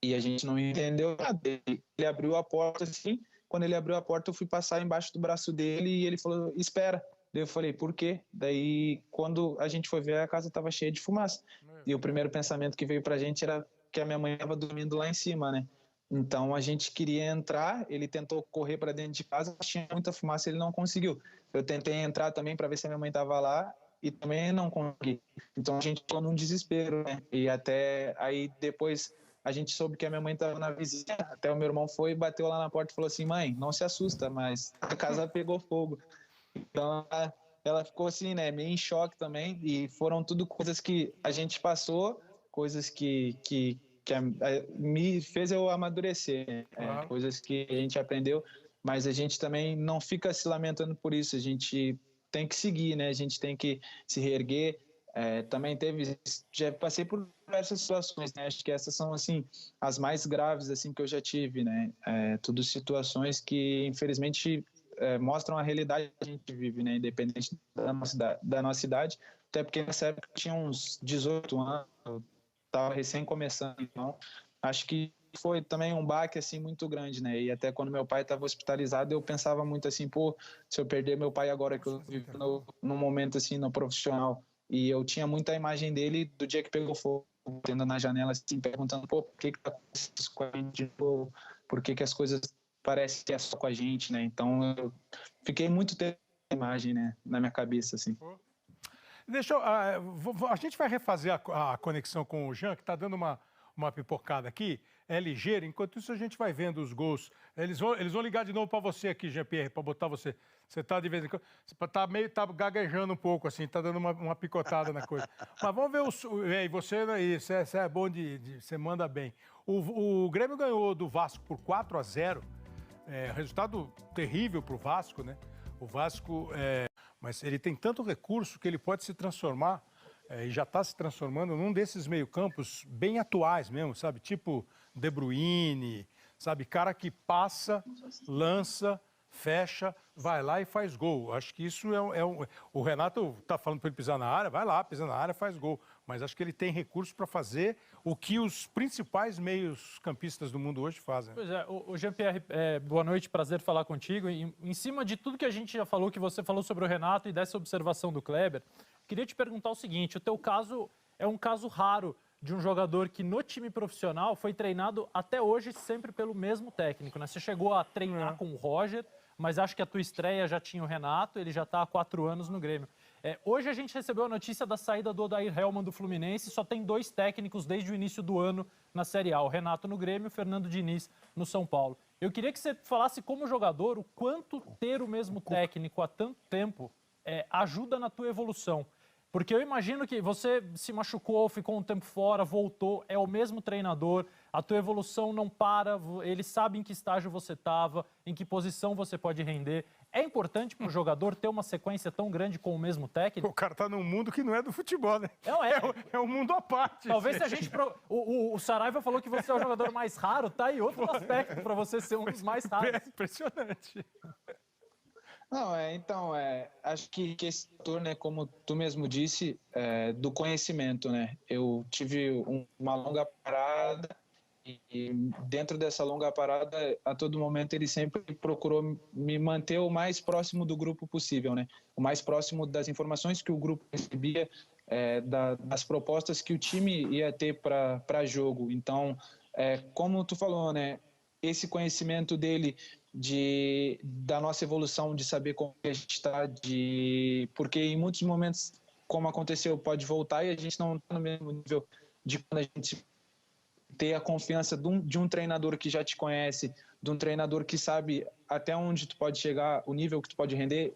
E a gente não entendeu nada. Ele abriu a porta assim, quando ele abriu a porta eu fui passar embaixo do braço dele e ele falou, espera. Daí eu falei, por quê? Daí quando a gente foi ver, a casa estava cheia de fumaça. E o primeiro pensamento que veio pra gente era que a minha mãe estava dormindo lá em cima, né? Então a gente queria entrar, ele tentou correr para dentro de casa, tinha muita fumaça, ele não conseguiu. Eu tentei entrar também para ver se a minha mãe estava lá e também não consegui. Então a gente ficou num desespero, né? E até aí depois a gente soube que a minha mãe estava na vizinha, até o meu irmão foi, bateu lá na porta e falou assim, mãe, não se assusta, mas a casa pegou fogo. Então ela ficou assim, né, meio em choque também, e foram tudo coisas que a gente passou, coisas que me fez eu amadurecer, coisas que a gente aprendeu, mas a gente também não fica se lamentando por isso, a gente tem que seguir, né, a gente tem que se reerguer. Também já passei por diversas situações, né? Acho que essas são assim as mais graves assim que eu já tive, né? Tudo situações que infelizmente mostram a realidade que a gente vive, né? Independente da nossa idade, até porque nessa época eu tinha uns 18 anos, eu estava recém começando, então acho que foi também um baque assim muito grande, né? E até quando meu pai estava hospitalizado, eu pensava muito assim, pô, se eu perder meu pai agora que eu vivo no momento assim no profissional. E eu tinha muita imagem dele do dia que pegou fogo, tendo na janela assim, perguntando, pô, por que tá acontecendo com a gente? Pô, por que as coisas parecem que é só com a gente, né? Então eu fiquei muito tempo com a imagem, né, na minha cabeça, assim. A gente vai refazer a conexão com o Jean, que está dando uma pipocada aqui, é ligeiro. Enquanto isso, a gente vai vendo os gols. Eles vão ligar de novo para você aqui, Jean-Pierre, para botar você. Você está de vez em quando... Você tá gaguejando um pouco, assim, está dando uma picotada na coisa. Mas vamos ver você é bom você manda bem. O Grêmio ganhou do Vasco por 4-0. Resultado terrível para o Vasco, né? O Vasco... Mas ele tem tanto recurso que ele pode se transformar, e já está se transformando num desses meio-campos bem atuais mesmo, sabe? Tipo De Bruyne, sabe? Cara que passa, lança, fecha, vai lá e faz gol. Acho que isso o Renato está falando para ele pisar na área, vai lá, pisa na área, faz gol. Mas acho que ele tem recursos para fazer o que os principais meios-campistas do mundo hoje fazem. Pois é, o Jean-Pierre, boa noite, prazer falar contigo. Em cima de tudo que a gente já falou, que você falou sobre o Renato e dessa observação do Kleber, queria te perguntar o seguinte, o teu caso é um caso raro de um jogador que no time profissional foi treinado até hoje sempre pelo mesmo técnico, né? Você chegou a treinar com o Roger, mas acho que a tua estreia já tinha o Renato, ele já está há 4 anos no Grêmio. Hoje a gente recebeu a notícia da saída do Odair Hellmann do Fluminense, só tem 2 técnicos desde o início do ano na Série A, o Renato no Grêmio e o Fernando Diniz no São Paulo. Eu queria que você falasse como jogador o quanto ter o mesmo técnico há tanto tempo ajuda na tua evolução. Porque eu imagino que você se machucou, ficou um tempo fora, voltou, é o mesmo treinador, a tua evolução não para, ele sabe em que estágio você estava, em que posição você pode render. É importante para o jogador ter uma sequência tão grande com o mesmo técnico? O cara está num mundo que não é do futebol, né? Não é. É um mundo à parte. Talvez se a gente... O Saraiva falou que você é o jogador mais raro, tá aí outro aspecto para você ser um dos mais raros. É impressionante. Não, então, acho que esse setor, né, como tu mesmo disse, do conhecimento, né? Eu tive uma longa parada e dentro dessa longa parada, a todo momento ele sempre procurou me manter o mais próximo do grupo possível, né? O mais próximo das informações que o grupo recebia, das propostas que o time ia ter para jogo. Então, como tu falou, né? Esse conhecimento dele da nossa evolução, de saber como a gente está, porque em muitos momentos, como aconteceu, pode voltar e a gente não está no mesmo nível de quando a gente ter a confiança de um treinador que já te conhece, de um treinador que sabe até onde tu pode chegar, o nível que tu pode render.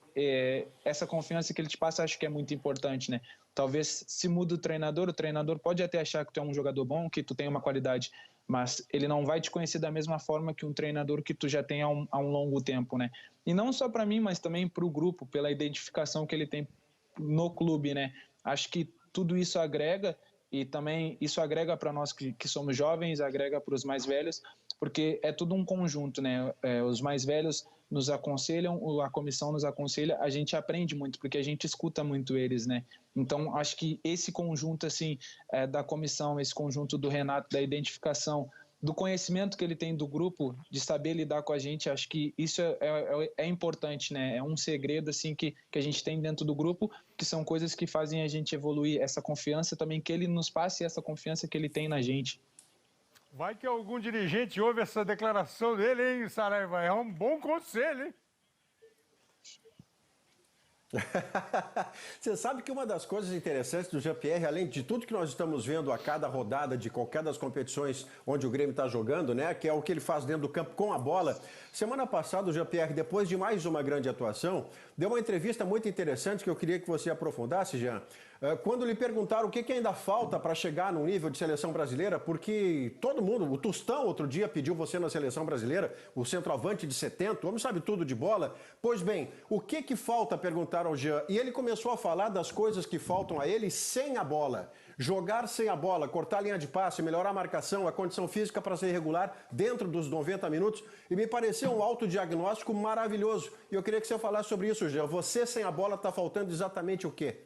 Essa confiança que ele te passa, acho que é muito importante, né? Talvez se muda o treinador pode até achar que tu é um jogador bom, que tu tem uma qualidade, mas ele não vai te conhecer da mesma forma que um treinador que tu já tem há um longo tempo, né? E não só para mim, mas também para o grupo, pela identificação que ele tem no clube, né? Acho que tudo isso agrega, e também isso agrega para nós que somos jovens, agrega para os mais velhos, porque é tudo um conjunto, né? Os mais velhos nos aconselham, a comissão nos aconselha, a gente aprende muito, porque a gente escuta muito eles, né? Então, acho que esse conjunto, assim, da comissão, esse conjunto do Renato, da identificação, do conhecimento que ele tem do grupo, de saber lidar com a gente, acho que isso é importante, né? É um segredo, assim, que a gente tem dentro do grupo, que são coisas que fazem a gente evoluir, essa confiança também que ele nos passe, essa confiança que ele tem na gente. Vai que algum dirigente ouve essa declaração dele, hein, Saraiva? É um bom conselho, hein? Você sabe que uma das coisas interessantes do Jean-Pierre, além de tudo que nós estamos vendo a cada rodada de qualquer das competições onde o Grêmio está jogando, né, que é o que ele faz dentro do campo com a bola. Semana passada o Jean-Pierre, depois de mais uma grande atuação, deu uma entrevista muito interessante que eu queria que você aprofundasse, Jean. Quando lhe perguntaram o que ainda falta para chegar no nível de seleção brasileira, porque todo mundo, o Tostão outro dia pediu você na seleção brasileira, o centroavante de 70, o homem sabe tudo de bola. Pois bem, o que falta, perguntaram ao Jean, e ele começou a falar das coisas que faltam a ele sem a bola. Jogar sem a bola, cortar a linha de passe, melhorar a marcação, a condição física para ser regular dentro dos 90 minutos, e me pareceu um autodiagnóstico maravilhoso. E eu queria que você falasse sobre isso, Jean. Você sem a bola está faltando exatamente o quê?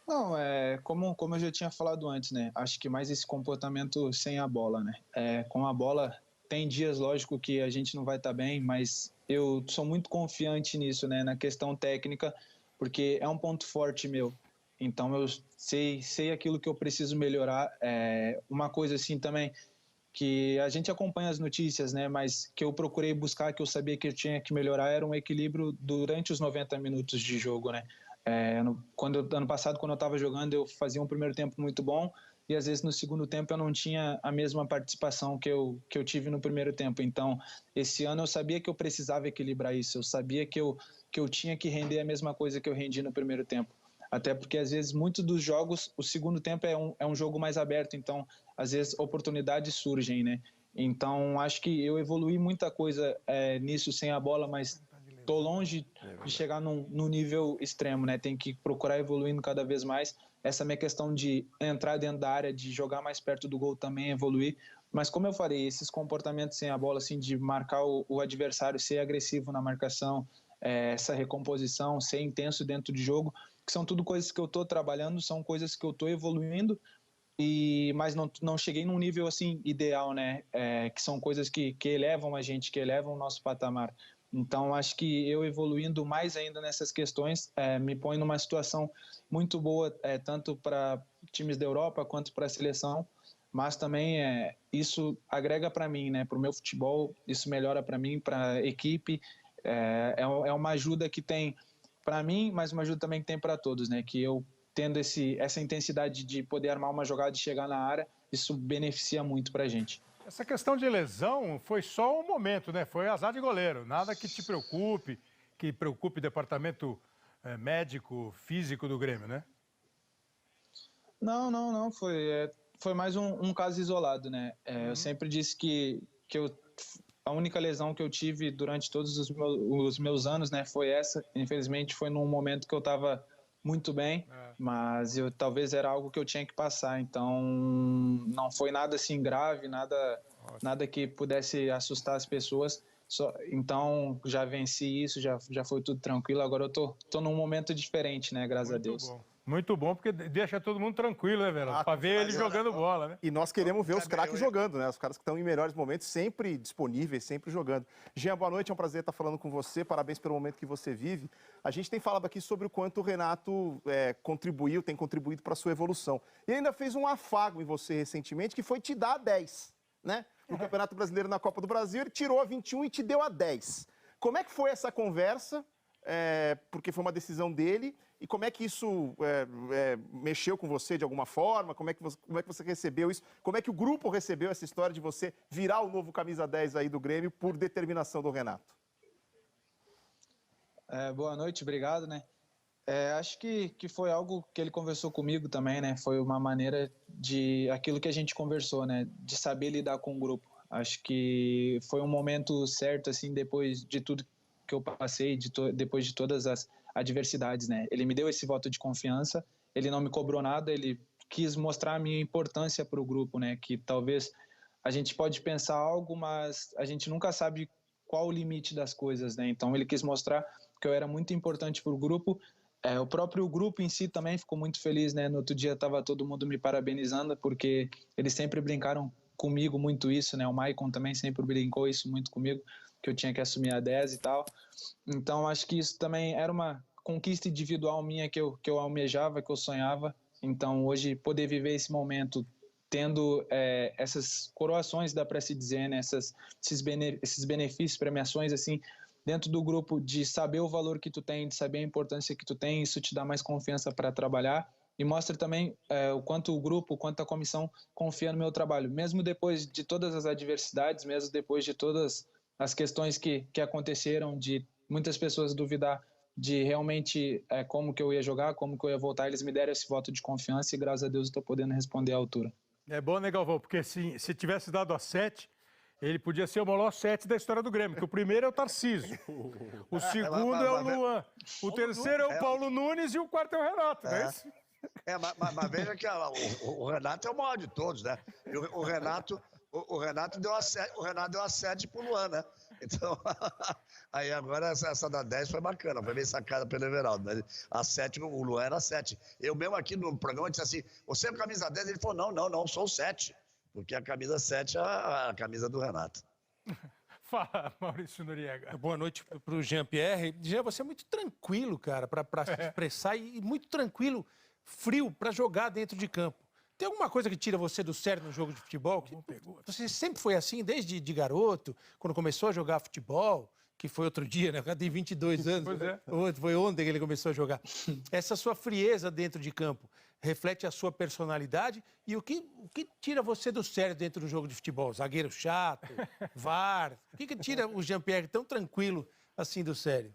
Não, como eu já tinha falado antes, né? Acho que mais esse comportamento sem a bola, né? Com a bola, tem dias, lógico, que a gente não vai estar bem, mas eu sou muito confiante nisso, né? Na questão técnica, porque é um ponto forte meu. Então, eu sei aquilo que eu preciso melhorar. Uma coisa assim também, que a gente acompanha as notícias, né? Mas que eu procurei buscar, que eu sabia que eu tinha que melhorar, era um equilíbrio durante os 90 minutos de jogo, né? Ano passado, quando eu estava jogando, eu fazia um primeiro tempo muito bom e às vezes no segundo tempo eu não tinha a mesma participação que eu tive no primeiro tempo. Então, esse ano eu sabia que eu precisava equilibrar isso, eu sabia que eu tinha que render a mesma coisa que eu rendi no primeiro tempo. Até porque às vezes muitos dos jogos, o segundo tempo é um jogo mais aberto, então às vezes oportunidades surgem, né? Então, acho que eu evoluí muita coisa nisso sem a bola, mas tô longe de chegar num nível extremo, né? Tem que procurar evoluindo cada vez mais. Essa minha questão de entrar dentro da área, de jogar mais perto do gol também evoluir. Mas como eu falei, esses comportamentos sem a bola, assim, de marcar o adversário, ser agressivo na marcação, essa recomposição, ser intenso dentro de jogo, que são tudo coisas que eu tô trabalhando, são coisas que eu tô evoluindo, mas não cheguei num nível assim ideal, né? Que são coisas que elevam a gente, que elevam o nosso patamar. Então, acho que eu evoluindo mais ainda nessas questões me põe numa situação muito boa, tanto para times da Europa quanto para a seleção, mas também isso agrega para mim, né? Para o meu futebol, isso melhora para mim, para a equipe. É uma ajuda que tem para mim, mas uma ajuda também que tem para todos, né? Que eu tendo essa intensidade de poder armar uma jogada e chegar na área, isso beneficia muito para a gente. Essa questão de lesão foi só um momento, né? Foi azar de goleiro. Nada que te preocupe, que preocupe o departamento médico, físico do Grêmio, né? Não. Foi mais um caso isolado, né? Eu sempre disse que a única lesão que eu tive durante todos os meus anos, né, foi essa. Infelizmente, foi num momento que eu estava muito bem, mas talvez era algo que eu tinha que passar, então não foi nada assim grave, nada que pudesse assustar as pessoas, então já venci isso, já foi tudo tranquilo, agora eu tô num momento diferente, né, graças a Deus. Muito bom, porque deixa todo mundo tranquilo, né, Verão? Pra ver ele jogando bola, né? E nós queremos ver os craques jogando, né? Os caras que estão em melhores momentos, sempre disponíveis, sempre jogando. Jean, boa noite, é um prazer estar falando com você, parabéns pelo momento que você vive. A gente tem falado aqui sobre o quanto o Renato tem contribuído para a sua evolução. E ainda fez um afago em você recentemente, que foi te dar a 10, né? No Campeonato Brasileiro, na Copa do Brasil, ele tirou a 21 e te deu a 10. Como é que foi essa conversa? Porque foi uma decisão dele. E como é que isso mexeu com você de alguma forma? Como é que você recebeu isso? Como é que o grupo recebeu essa história de você virar o novo camisa 10 aí do Grêmio por determinação do Renato? Boa noite, obrigado, né? Acho que foi algo que ele conversou comigo também, né? Foi uma maneira de aquilo que a gente conversou, né? De saber lidar com o grupo. Acho que foi um momento certo, assim, depois de tudo que eu passei, depois de todas as adversidades, né? Ele me deu esse voto de confiança, ele não me cobrou nada, ele quis mostrar a minha importância para o grupo, né? Que talvez a gente pode pensar algo, mas a gente nunca sabe qual o limite das coisas, né? Então ele quis mostrar que eu era muito importante para o grupo. O próprio grupo em si também ficou muito feliz, né? No outro dia estava todo mundo me parabenizando, porque eles sempre brincaram comigo muito isso, né? O Maicon também sempre brincou isso muito comigo, que eu tinha que assumir a 10 e tal. Então, acho que isso também era uma conquista individual minha que eu almejava, que eu sonhava. Então, hoje, poder viver esse momento tendo essas coroações, dá para se dizer, né? Esses benefícios, premiações, assim, dentro do grupo, de saber o valor que tu tem, de saber a importância que tu tem, isso te dá mais confiança para trabalhar e mostra também o quanto o grupo, o quanto a comissão confia no meu trabalho. Mesmo depois de todas as adversidades, mesmo depois de todas as questões que aconteceram, de muitas pessoas duvidar de realmente como que eu ia jogar, como que eu ia voltar, eles me deram esse voto de confiança e graças a Deus eu estou podendo responder à altura. É bom, né, Galvão? Porque se tivesse dado a 7, ele podia ser o maior 7 da história do Grêmio, porque o primeiro é o Tarcísio, o segundo é o Luan, o terceiro é o Paulo Nunes e o quarto é o Renato, não é isso? Mas veja que o Renato é o maior de todos, né? E o Renato deu a 7 pro Luan, né? Então, aí agora essa da 10 foi bacana, foi bem sacada pelo Everaldo, né? A 7, o Luan era 7. Eu mesmo aqui no programa disse assim, você é camisa 10? Ele falou, não, sou o 7. Porque a camisa 7 é a camisa do Renato. Fala, Maurício Noriega. Boa noite para o Jean-Pierre. Jean, você é muito tranquilo, cara, para se expressar e muito tranquilo, frio, para jogar dentro de campo. Tem alguma coisa que tira você do sério no jogo de futebol? Você sempre foi assim, desde de garoto, quando começou a jogar futebol, que foi outro dia, né? O cara tem 22 anos. Pois é. Foi ontem que ele começou a jogar. Essa sua frieza dentro de campo reflete a sua personalidade e o que tira você do sério dentro do jogo de futebol? Zagueiro chato, VAR? O que tira o Jean-Pierre tão tranquilo assim do sério?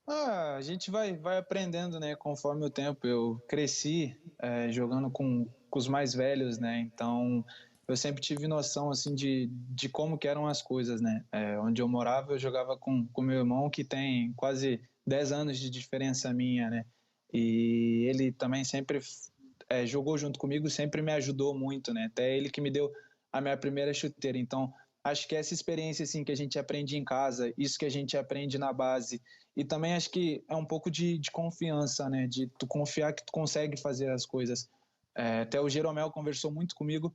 A gente vai aprendendo, né, conforme o tempo. Eu cresci jogando com os mais velhos, né, então eu sempre tive noção, assim, de como que eram as coisas, né? Onde eu morava, eu jogava com meu irmão, que tem quase 10 anos de diferença minha, né? E ele também sempre jogou junto comigo, sempre me ajudou muito, né? Até ele que me deu a minha primeira chuteira. Então, acho que essa experiência, assim, que a gente aprende em casa, isso que a gente aprende na base, e também acho que é um pouco de confiança, né? De tu confiar que tu consegue fazer as coisas. Até o Jeromel conversou muito comigo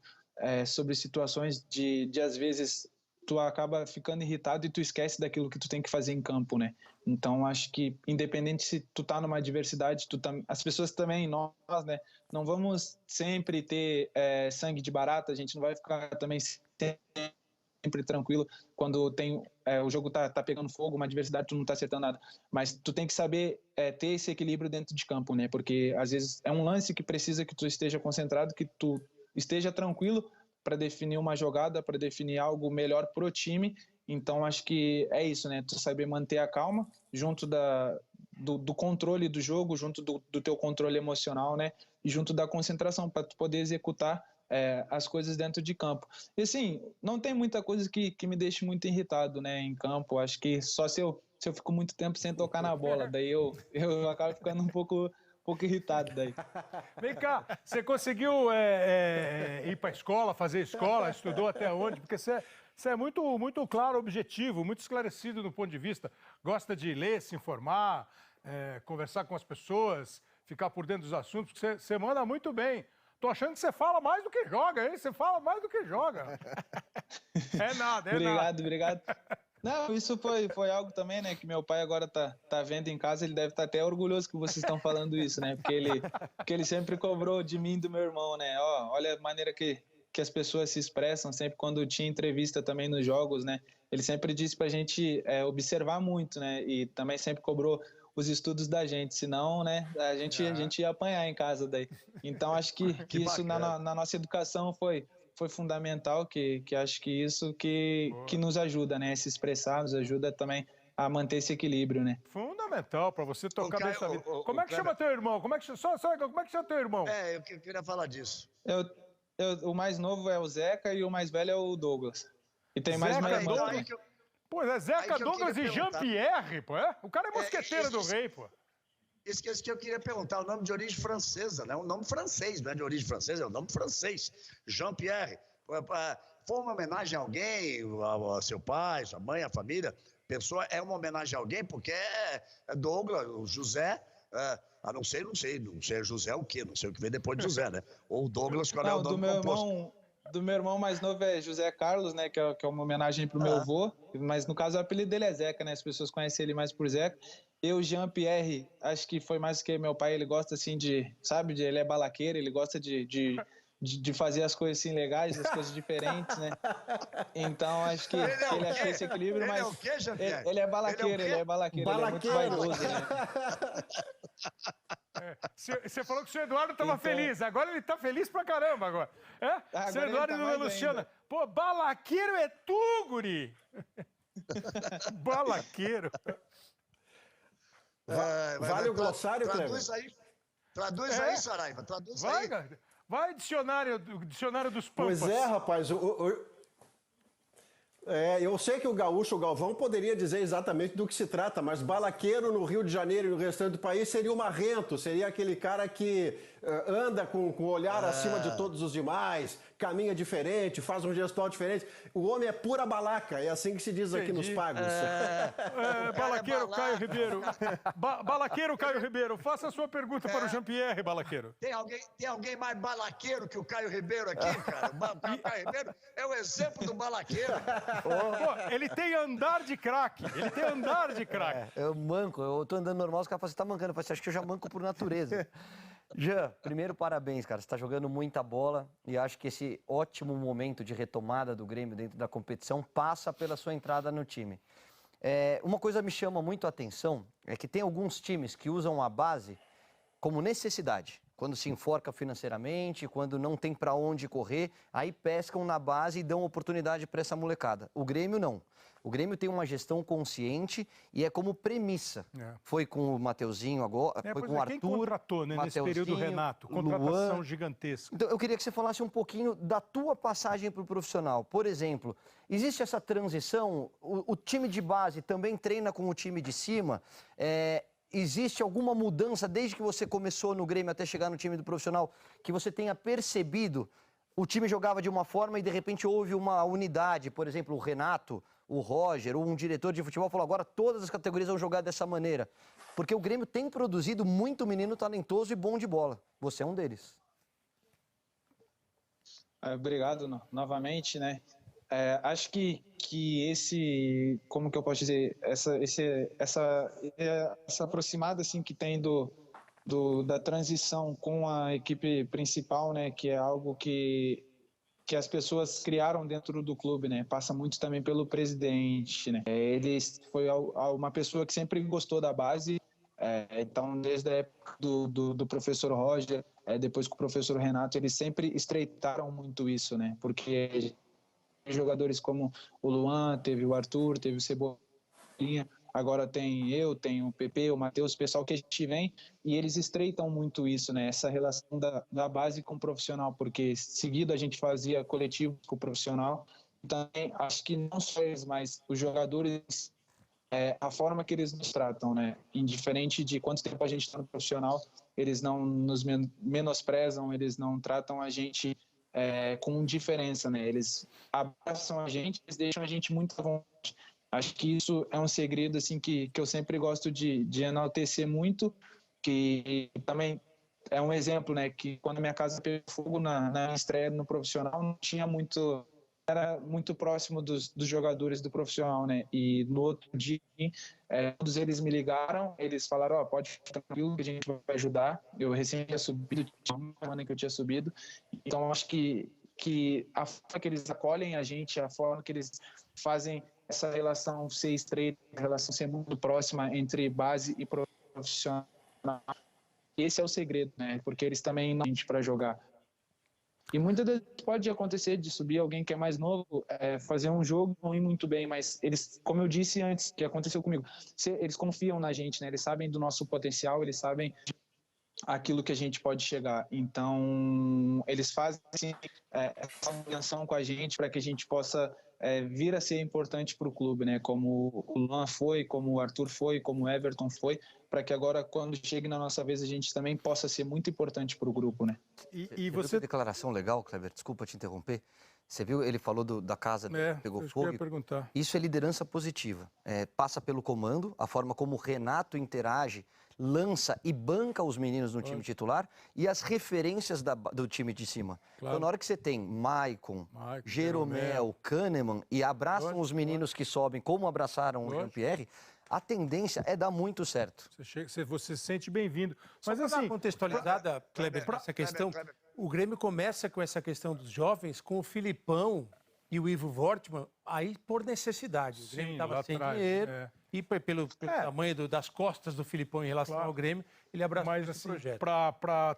sobre situações de às vezes tu acaba ficando irritado e tu esquece daquilo que tu tem que fazer em campo, né? Então acho que independente se tu tá numa adversidade, as pessoas também, nós, né, não vamos sempre ter sangue de barata, a gente não vai ficar também sempre tranquilo quando tem o jogo tá pegando fogo, uma adversidade, tu não tá acertando nada, mas tu tem que saber ter esse equilíbrio dentro de campo, né? Porque às vezes é um lance que precisa que tu esteja concentrado, que tu esteja tranquilo para definir uma jogada, para definir algo melhor pro time. Então acho que é isso, né? Tu saber manter a calma junto do controle do jogo, junto do teu controle emocional, né? E junto da concentração para tu poder executar as coisas dentro de campo. E assim, não tem muita coisa que me deixe muito irritado, né, em campo. Acho que só se eu fico muito tempo sem tocar na bola, daí eu acabo ficando um pouco irritado daí. Vem cá, você conseguiu ir para a escola, fazer escola, estudou até onde? Porque você é muito, muito claro, objetivo, muito esclarecido do ponto de vista. Gosta de ler, se informar, conversar com as pessoas, ficar por dentro dos assuntos, porque você manda muito bem. Tô achando que você fala mais do que joga, hein? Você fala mais do que joga. É nada. Obrigado. Não, isso foi algo também, né, que meu pai agora tá vendo em casa, ele deve estar até orgulhoso que vocês estão falando isso, né, porque ele sempre cobrou de mim e do meu irmão, né, olha a maneira que as pessoas se expressam, sempre quando tinha entrevista também nos jogos, né, ele sempre disse pra gente observar muito, né, e também sempre cobrou os estudos da gente, senão, né, a gente ia apanhar em casa daí. Então acho que isso na nossa educação foi fundamental, que acho que isso que nos ajuda, né, a se expressar, nos ajuda também a manter esse equilíbrio, né. Fundamental para você tocar bem sua vida. Como é que chama teu irmão? Como é que chama teu irmão? Eu queria falar disso. O mais novo é o Zeca e o mais velho é o Douglas. E tem mais uma irmã também. Pô, Zeca, Douglas e Jean-Pierre, pô, O cara é mosqueteiro do rei, pô. Isso que eu queria perguntar, o nome de origem francesa, né? Um nome francês, não é de origem francesa, é um nome francês. Jean-Pierre. Foi uma homenagem a alguém, ao seu pai, sua mãe, a família? Pensou, é uma homenagem a alguém, porque é Douglas, o José, não sei, José o quê? Não sei o que vem depois de José, né? Ou Douglas, qual é o nome composto? Do meu irmão mais novo é José Carlos, né, que é uma homenagem pro meu avô, mas no caso o apelido dele é Zeca, né, as pessoas conhecem ele mais por Zeca. Eu, Jean-Pierre, acho que foi mais que meu pai, ele gosta assim ele é balaqueiro, ele gosta de fazer as coisas assim legais, as coisas diferentes, né, então acho que ele achou esse equilíbrio, mas... Ele é o quê, Jean-Pierre? Ele é balaqueiro, ele é muito vaidoso, né. Você falou que o seu Eduardo estava feliz, agora ele está feliz pra caramba agora. O seu Eduardo e Dona Luciana. Ainda. Pô, balaqueiro é tu, guri! Balaqueiro. Vale o glossário, Cleber? Traduz aí, Saraiva, traduz aí. Vai, dicionário dos pampas. Pois é, rapaz, eu sei que o gaúcho, o Galvão, poderia dizer exatamente do que se trata, mas balaqueiro no Rio de Janeiro e no restante do país seria o marrento, seria aquele cara que anda com o olhar acima de todos os demais, caminha diferente, faz um gestual diferente. O homem é pura balaca, é assim que se diz aqui nos pagos. Balaqueiro Caio Ribeiro. Balaqueiro Caio Ribeiro, faça a sua pergunta para o Jean-Pierre, Balaqueiro. Tem alguém mais balaqueiro que o Caio Ribeiro aqui, cara? O Caio Ribeiro é o exemplo do balaqueiro. Pô, ele tem andar de craque. Eu manco, eu tô andando normal, os caras falam, você tá mancando. Eu falo, acho que eu já manco por natureza. Jean, primeiro parabéns, cara. Você tá jogando muita bola e acho que esse ótimo momento de retomada do Grêmio dentro da competição passa pela sua entrada no time. Uma coisa me chama muito a atenção é que tem alguns times que usam a base como necessidade. quando se enforca financeiramente, quando não tem para onde correr, aí pescam na base e dão oportunidade para essa molecada. O Grêmio não. O Grêmio tem uma gestão consciente e é como premissa. Foi com o Mateuzinho agora, foi com o Arthur. Quem contratou, né, nesse período, Renato? Contratação Luan. Gigantesca. Então, eu queria que você falasse um pouquinho da tua passagem para o profissional. Por exemplo, existe essa transição? O time de base também treina com o time de cima? Existe alguma mudança desde que você começou no Grêmio até chegar no time do profissional que você tenha percebido? O time jogava de uma forma e de repente houve uma unidade, por exemplo, o Renato, o Roger, ou um diretor de futebol falou agora todas as categorias vão jogar dessa maneira. Porque o Grêmio tem produzido muito menino talentoso e bom de bola. Você é um deles. Obrigado novamente, né? Acho que esse, como que eu posso dizer, essa aproximada assim que tem da transição com a equipe principal, né, que é algo que as pessoas criaram dentro do clube, né, passa muito também pelo presidente, né, ele foi uma pessoa que sempre gostou da base, então desde a época do professor Roger, depois com o professor Renato, eles sempre estreitaram muito isso, né, porque jogadores como o Luan, teve o Arthur, teve o Cebolinha, agora tem o PP, o Matheus, o pessoal que a gente vem, e eles estreitam muito isso, né? Essa relação da base com o profissional, porque seguido a gente fazia coletivo com o profissional, também acho que não só eles, mas os jogadores, a forma que eles nos tratam, né? Indiferente de quanto tempo a gente está no profissional, eles não nos menosprezam, eles não tratam a gente com diferença, né? Eles abraçam a gente, eles deixam a gente muito à vontade. Acho que isso é um segredo assim que eu sempre gosto de enaltecer muito, que também é um exemplo, né? Que quando minha casa pegou fogo na estreia no profissional, não tinha muito, era muito próximo dos jogadores do profissional, né? E no outro dia, todos eles me ligaram, eles falaram, pode ficar tranquilo que a gente vai ajudar. Eu recém tinha subido, tinha uma semana que eu tinha subido, então acho que a forma que eles acolhem a gente, a forma que eles fazem essa relação ser estreita, a relação ser muito próxima entre base e profissional, esse é o segredo, né? Porque eles também não têm gente para jogar. E muitas vezes pode acontecer de subir alguém que é mais novo, fazer um jogo não ir muito bem, mas eles, como eu disse antes, que aconteceu comigo, eles confiam na gente, né? Eles sabem do nosso potencial, eles sabem aquilo que a gente pode chegar. Então, eles fazem assim, essa ligação com a gente para que a gente possa vir a ser importante para o clube, né? Como o Luan foi, como o Arthur foi, como o Everton foi, para que agora, quando chegue na nossa vez, a gente também possa ser muito importante para o grupo, né? E você... Viu declaração legal, Kleber? Desculpa te interromper. Você viu, ele falou da casa, pegou fogo. Perguntar. Isso é liderança positiva. Passa pelo comando, a forma como o Renato interage, lança e banca os meninos no time titular e as referências do time de cima. Claro. Então, na hora que você tem Maicon, Jeromel, Kahneman e abraçam os meninos que sobem, como abraçaram o Jean-Pierre, a tendência é dar muito certo. Você se sente bem-vindo. Mas assim, contextualizada, Kleber, essa questão, o Grêmio começa com essa questão dos jovens, com o Filipão e o Ivo Wortmann, aí por necessidade. O Grêmio estava sem dinheiro. E pelo tamanho das costas do Filipão em relação ao Grêmio, ele abraçou esse projeto. Para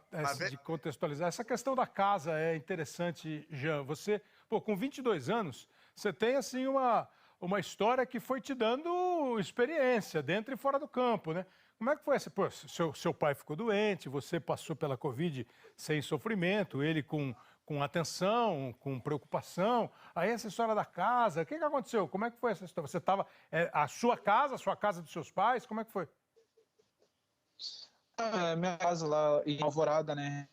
contextualizar, essa questão da casa é interessante, Jean. Você, com 22 anos, você tem assim uma história que foi te dando experiência dentro e fora do campo, né? Como é que foi essa? Seu pai ficou doente, você passou pela Covid sem sofrimento, ele com atenção, com preocupação. Aí essa história da casa, o que aconteceu? Como é que foi essa história? Você estava... a sua casa dos seus pais, como é que foi? Minha casa lá em Alvorada, né?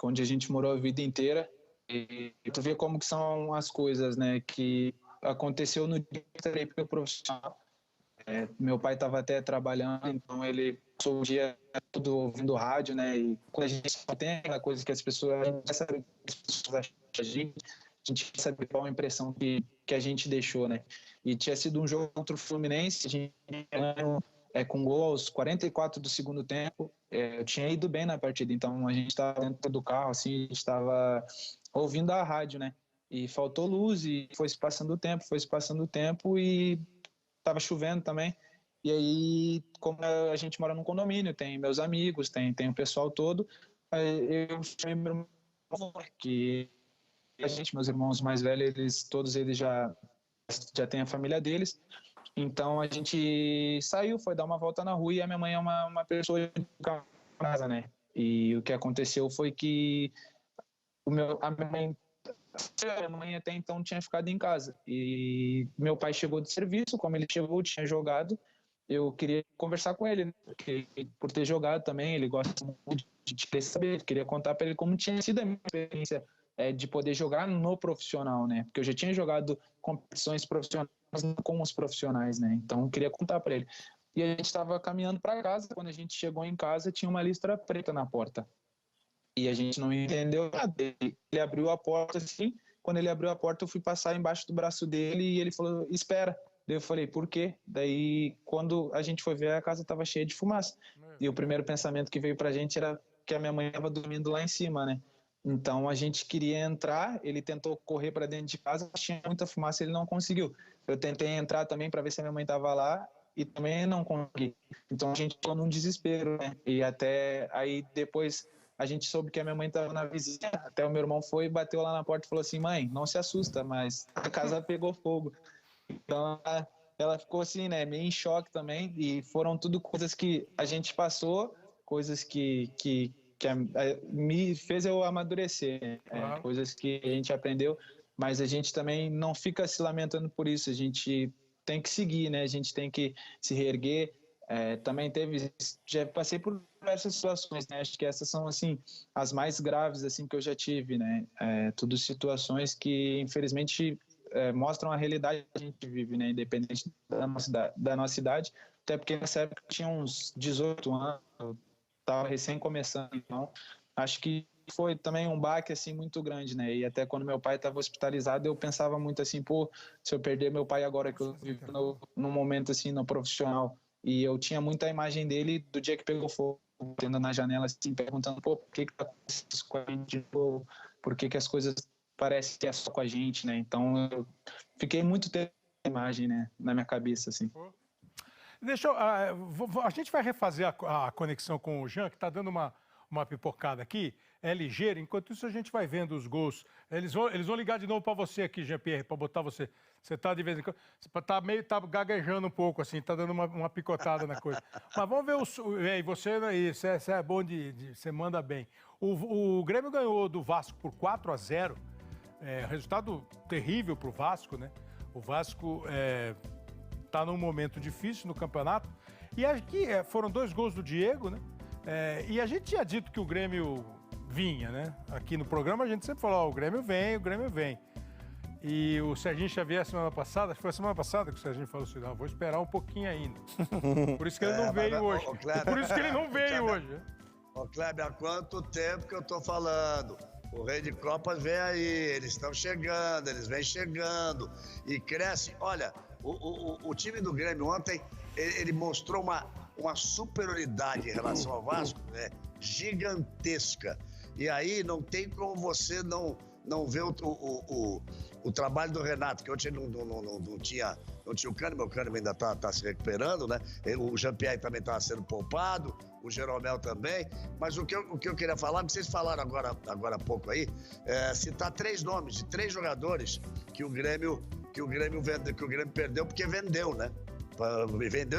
Onde a gente morou a vida inteira. E tu vê como que são as coisas, né? Que aconteceu no dia que eu entrei pelo profissional. Meu pai estava até trabalhando, então ele passou o dia todo ouvindo rádio, né? E quando a gente tem aquela coisa que as pessoas acham a gente sabe qual a impressão que a gente deixou, né? E tinha sido um jogo contra o Fluminense, a gente com gol aos 44 do segundo tempo. Eu tinha ido bem na partida, então a gente estava dentro do carro, assim, a gente estava ouvindo a rádio, né? E faltou luz e foi se passando o tempo e estava chovendo também. E aí, como a gente mora num condomínio, tem meus amigos, tem o pessoal todo, Eu chamei meu irmão, que meus irmãos mais velhos, todos eles já têm a família deles. Então a gente saiu, foi dar uma volta na rua, e a minha mãe é uma pessoa de casa, né? E o que aconteceu foi que a minha mãe até então tinha ficado em casa. E meu pai chegou de serviço, como ele chegou, tinha jogado, eu queria conversar com ele, né? Porque por ter jogado também, ele gosta muito de querer saber, queria contar para ele como tinha sido a minha experiência de poder jogar no profissional, né? Porque eu já tinha jogado competições profissionais com os profissionais, né? Então eu queria contar para ele. E a gente estava caminhando para casa, quando a gente chegou em casa tinha uma listra preta na porta. E a gente não entendeu nada. Ele abriu a porta assim, quando ele abriu a porta eu fui passar embaixo do braço dele e ele falou, espera. Daí eu falei, por quê? Daí quando a gente foi ver, a casa estava cheia de fumaça. E o primeiro pensamento que veio pra gente era que a minha mãe estava dormindo lá em cima, né? Então a gente queria entrar, ele tentou correr para dentro de casa, tinha muita fumaça, ele não conseguiu. Eu tentei entrar também para ver se a minha mãe estava lá e também não consegui. Então a gente ficou num desespero, né? E até aí depois a gente soube que a minha mãe estava na vizinha, até o meu irmão foi, bateu lá na porta e falou assim, mãe, não se assusta, mas a casa pegou fogo. Então ela ficou assim, né, meio em choque também, e foram tudo coisas que a gente passou, coisas que me fez eu amadurecer, Claro. Coisas que a gente aprendeu, mas a gente também não fica se lamentando por isso, a gente tem que seguir, né? A gente tem que se reerguer. Também já passei por diversas situações, né? Acho que essas são assim as mais graves assim que eu já tive, né? Tudo situações que infelizmente mostram a realidade que a gente vive, né? Independente da nossa idade, até porque nessa época eu tinha uns 18 anos, eu estava recém começando, então acho que foi também um baque assim muito grande, né? E até quando meu pai estava hospitalizado, eu pensava muito assim, pô, se eu perder meu pai agora que eu vivo num momento assim no profissional, e eu tinha muita imagem dele do dia que pegou fogo, tendo na janela assim, perguntando, pô, por que tá acontecendo com a gente? Pô, por que as coisas parecem que é só com a gente, né? Então eu fiquei muito tempo com a imagem, né, na minha cabeça assim. Deixa eu, a gente vai refazer a conexão com o Jean, que está dando uma pipocada aqui, é ligeiro. Enquanto isso, a gente vai vendo os gols. Eles vão ligar de novo para você aqui, Jean-Pierre, para botar você. Você está de vez em quando. Você tá gaguejando um pouco, assim, está dando uma picotada na coisa. Mas vamos ver você é bom você manda bem. O Grêmio ganhou do Vasco por 4-0. Resultado terrível para o Vasco, né? O Vasco está num momento difícil no campeonato. E aqui foram 2 gols do Diego, né? E a gente tinha dito que o Grêmio vinha, né? Aqui no programa a gente sempre falou, o Grêmio vem. E o Serginho Xavier, semana passada, acho que foi a semana passada que o Serginho falou assim, não, vou esperar um pouquinho ainda. Por isso que ele não veio hoje. Por isso que ele não veio hoje. Ô, Kleber, há quanto tempo que eu tô falando? O Rei de Copas vem aí, eles estão chegando, eles vêm chegando e crescem. Olha, o time do Grêmio ontem, ele mostrou uma superioridade em relação ao Vasco, né? Gigantesca. E aí não tem como você não ver o trabalho do Renato, que ontem não tinha o Kahneman, o Kahneman ainda tá se recuperando, né? O Jean-Pierre também estava sendo poupado, o Jeromel também. Mas o que eu queria falar, que vocês falaram agora há pouco aí, citar 3 nomes de 3 jogadores que o Grêmio perdeu porque vendeu, né?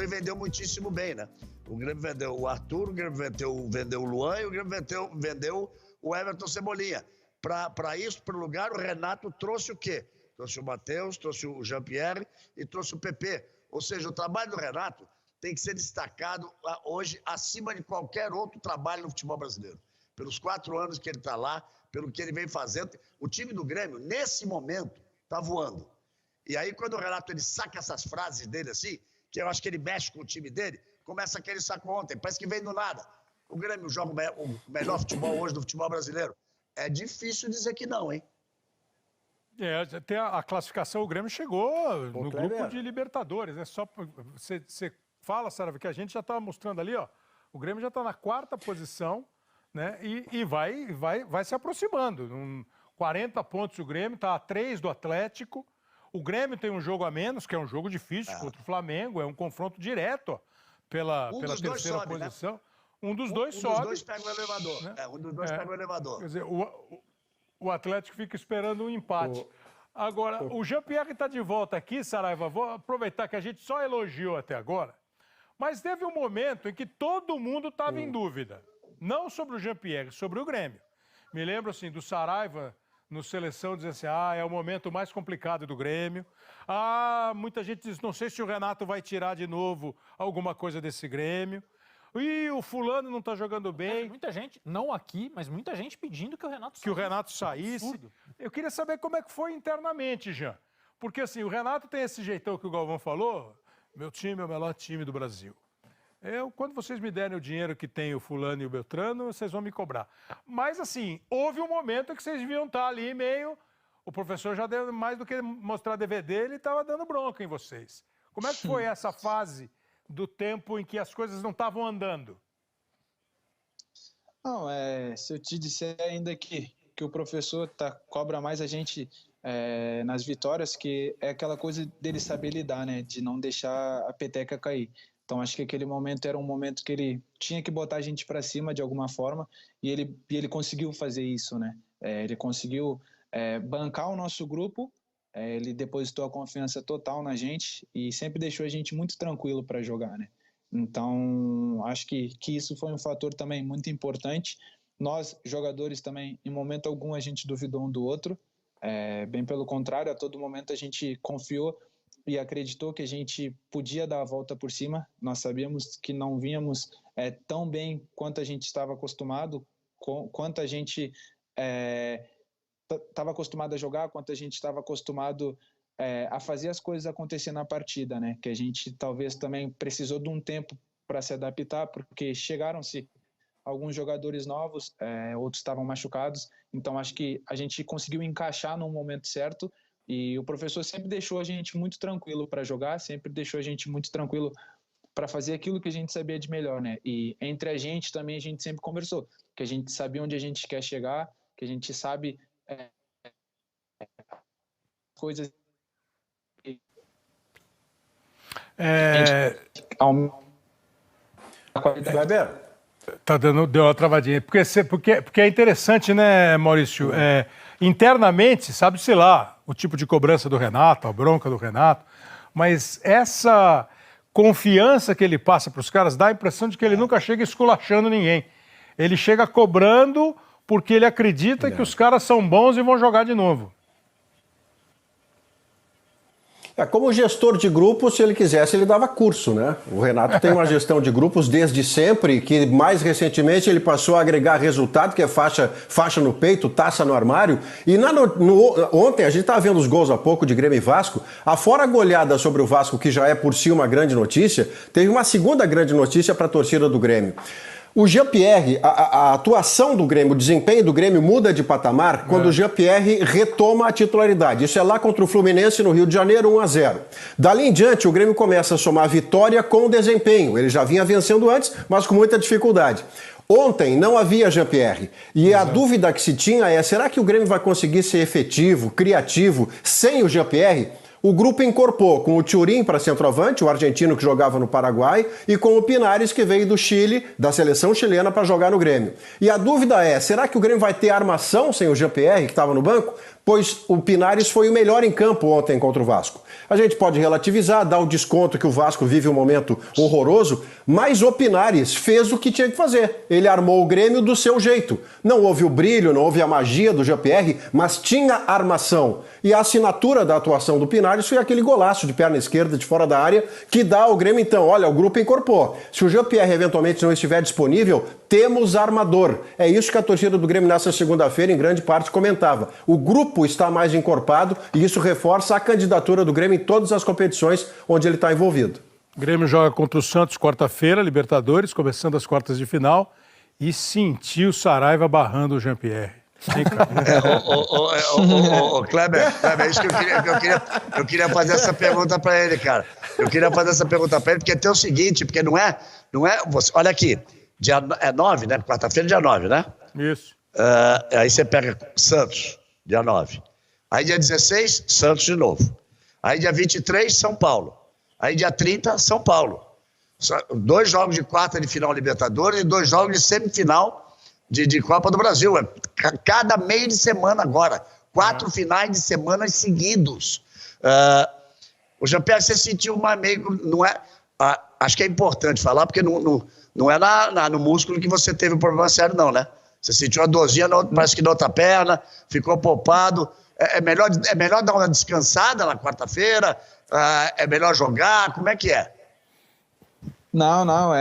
Vendeu muitíssimo bem, né? O Grêmio vendeu o Arthur, o Grêmio vendeu o Luan e o Grêmio vendeu o Everton Cebolinha. Para isso, para o lugar, o Renato trouxe o quê? Trouxe o Matheus, trouxe o Jean-Pierre e trouxe o PP. Ou seja, o trabalho do Renato tem que ser destacado hoje acima de qualquer outro trabalho no futebol brasileiro. Pelos 4 anos que ele está lá, pelo que ele vem fazendo. O time do Grêmio, nesse momento, está voando. E aí, quando o Renato ele saca essas frases dele assim, que eu acho que ele mexe com o time dele, começa aquele saco ontem, parece que vem do nada. O Grêmio joga o melhor futebol hoje do futebol brasileiro. É difícil dizer que não, hein? Tem a classificação, o Grêmio chegou no grupo de Libertadores, né? Só você fala, Sarava, que a gente já estava mostrando ali, ó. O Grêmio já está na 4ª posição, né? E vai se aproximando. 40 pontos o Grêmio, está a 3 do Atlético. O Grêmio tem um jogo a menos, que é um jogo difícil contra o Flamengo, é um confronto direto, ó, pela terceira posição. Né? um dos dois sobe. Um dos dois pega o elevador. Né? Um dos dois pega o elevador. Quer dizer, o Atlético fica esperando um empate. Agora, o Jean-Pierre está de volta aqui, Saraiva. Vou aproveitar que a gente só elogiou até agora. Mas teve um momento em que todo mundo estava em dúvida. Não sobre o Jean-Pierre, sobre o Grêmio. Me lembro, assim, do Saraiva no Seleção dizendo assim, é o momento mais complicado do Grêmio. Muita gente diz, não sei se o Renato vai tirar de novo alguma coisa desse Grêmio. E o fulano não está jogando bem. Muita gente, não aqui, mas muita gente pedindo que o Renato saísse. Que o Renato saísse. Absurdo. Eu queria saber como é que foi internamente, Jean. Porque, assim, o Renato tem esse jeitão que o Galvão falou, meu time é o melhor time do Brasil. Quando vocês me derem o dinheiro que tem o fulano e o Beltrano, vocês vão me cobrar. Mas, assim, houve um momento que vocês deviam estar ali meio... O professor já deu mais do que mostrar DVD, ele estava dando bronca em vocês. Como é que foi essa fase do tempo em que as coisas não estavam andando? Não, se eu te disser ainda que o professor cobra mais a gente nas vitórias, que é aquela coisa dele saber lidar, né? De não deixar a peteca cair. Então, acho que aquele momento era um momento que ele tinha que botar a gente para cima de alguma forma e ele conseguiu fazer isso, né? Ele conseguiu bancar o nosso grupo, ele depositou a confiança total na gente e sempre deixou a gente muito tranquilo para jogar, né? Então, acho que isso foi um fator também muito importante. Nós, jogadores também, em momento algum a gente duvidou um do outro, bem pelo contrário, a todo momento a gente confiou e acreditou que a gente podia dar a volta por cima. Nós sabíamos que não vínhamos tão bem quanto a gente estava acostumado, quanto a gente estava acostumado a jogar, quanto a gente estava acostumado a fazer as coisas acontecer na partida, né? Que a gente talvez também precisou de um tempo para se adaptar, porque chegaram-se alguns jogadores novos, outros estavam machucados, então acho que a gente conseguiu encaixar no momento certo. E o professor sempre deixou a gente muito tranquilo para jogar, sempre deixou a gente muito tranquilo para fazer aquilo que a gente sabia de melhor, né? E entre a gente também a gente sempre conversou, que a gente sabia onde a gente quer chegar, que a gente sabe coisas. Kleber? Deu uma travadinha. Porque é interessante, né, Maurício? Internamente, sabe-se lá, o tipo de cobrança do Renato, a bronca do Renato, mas essa confiança que ele passa para os caras dá a impressão de que ele nunca chega esculachando ninguém. Ele chega cobrando porque ele acredita que os caras são bons e vão jogar de novo. Como gestor de grupos, se ele quisesse, ele dava curso, né? O Renato tem uma gestão de grupos desde sempre, que mais recentemente ele passou a agregar resultado, que é faixa no peito, taça no armário. E ontem, a gente estava vendo os gols há pouco de Grêmio e Vasco, afora a goleada sobre o Vasco, que já é por si uma grande notícia, teve uma segunda grande notícia para a torcida do Grêmio. O Jean-Pierre, a atuação do Grêmio, o desempenho do Grêmio muda de patamar quando o Jean-Pierre retoma a titularidade. Isso é lá contra o Fluminense no Rio de Janeiro, 1-0. Dali em diante, o Grêmio começa a somar vitória com desempenho. Ele já vinha vencendo antes, mas com muita dificuldade. Ontem não havia Jean-Pierre. E a dúvida que se tinha é, será que o Grêmio vai conseguir ser efetivo, criativo, sem o Jean-Pierre? O grupo incorporou com o Thurin para centroavante, o argentino que jogava no Paraguai, e com o Pinares, que veio do Chile, da seleção chilena, para jogar no Grêmio. E a dúvida é, será que o Grêmio vai ter armação sem o Jean-Pierre, que estava no banco? Pois o Pinares foi o melhor em campo ontem contra o Vasco. A gente pode relativizar, dar o desconto que o Vasco vive um momento horroroso, mas o Pinares fez o que tinha que fazer. Ele armou o Grêmio do seu jeito. Não houve o brilho, não houve a magia do Jean-Pierre, mas tinha armação. E a assinatura da atuação do Pinares foi aquele golaço de perna esquerda de fora da área que dá ao Grêmio, então, olha, o grupo incorporou. Se o Jean-Pierre eventualmente não estiver disponível, temos armador. É isso que a torcida do Grêmio nessa segunda-feira, em grande parte, comentava. O grupo está mais encorpado e isso reforça a candidatura do Grêmio em todas as competições onde ele está envolvido. O Grêmio joga contra o Santos quarta-feira, Libertadores, começando as quartas de final, e sentiu o Saraiva barrando o Jean-Pierre. Kleber, é isso que eu queria fazer essa pergunta para ele, cara. Eu queria fazer essa pergunta para ele, porque tem o seguinte, porque não é você, olha aqui, dia 9, né? Quarta-feira, dia 9, né? Isso. Aí você pega Santos, dia 9. Aí dia 16, Santos de novo. Aí dia 23, São Paulo. Aí dia 30, São Paulo. 2 jogos de quarta de final Libertadores e 2 jogos de semifinal de Copa do Brasil. Cada meio de semana agora. 4 finais de semana seguidos. O Jean-Pierre, você sentiu uma meio... Não é, acho que é importante falar, porque não é no músculo que você teve um problema sério, não, né? Você sentiu uma dorzinha, parece que na outra perna, ficou poupado. É melhor dar uma descansada na quarta-feira? É melhor jogar? Como é que é? Não,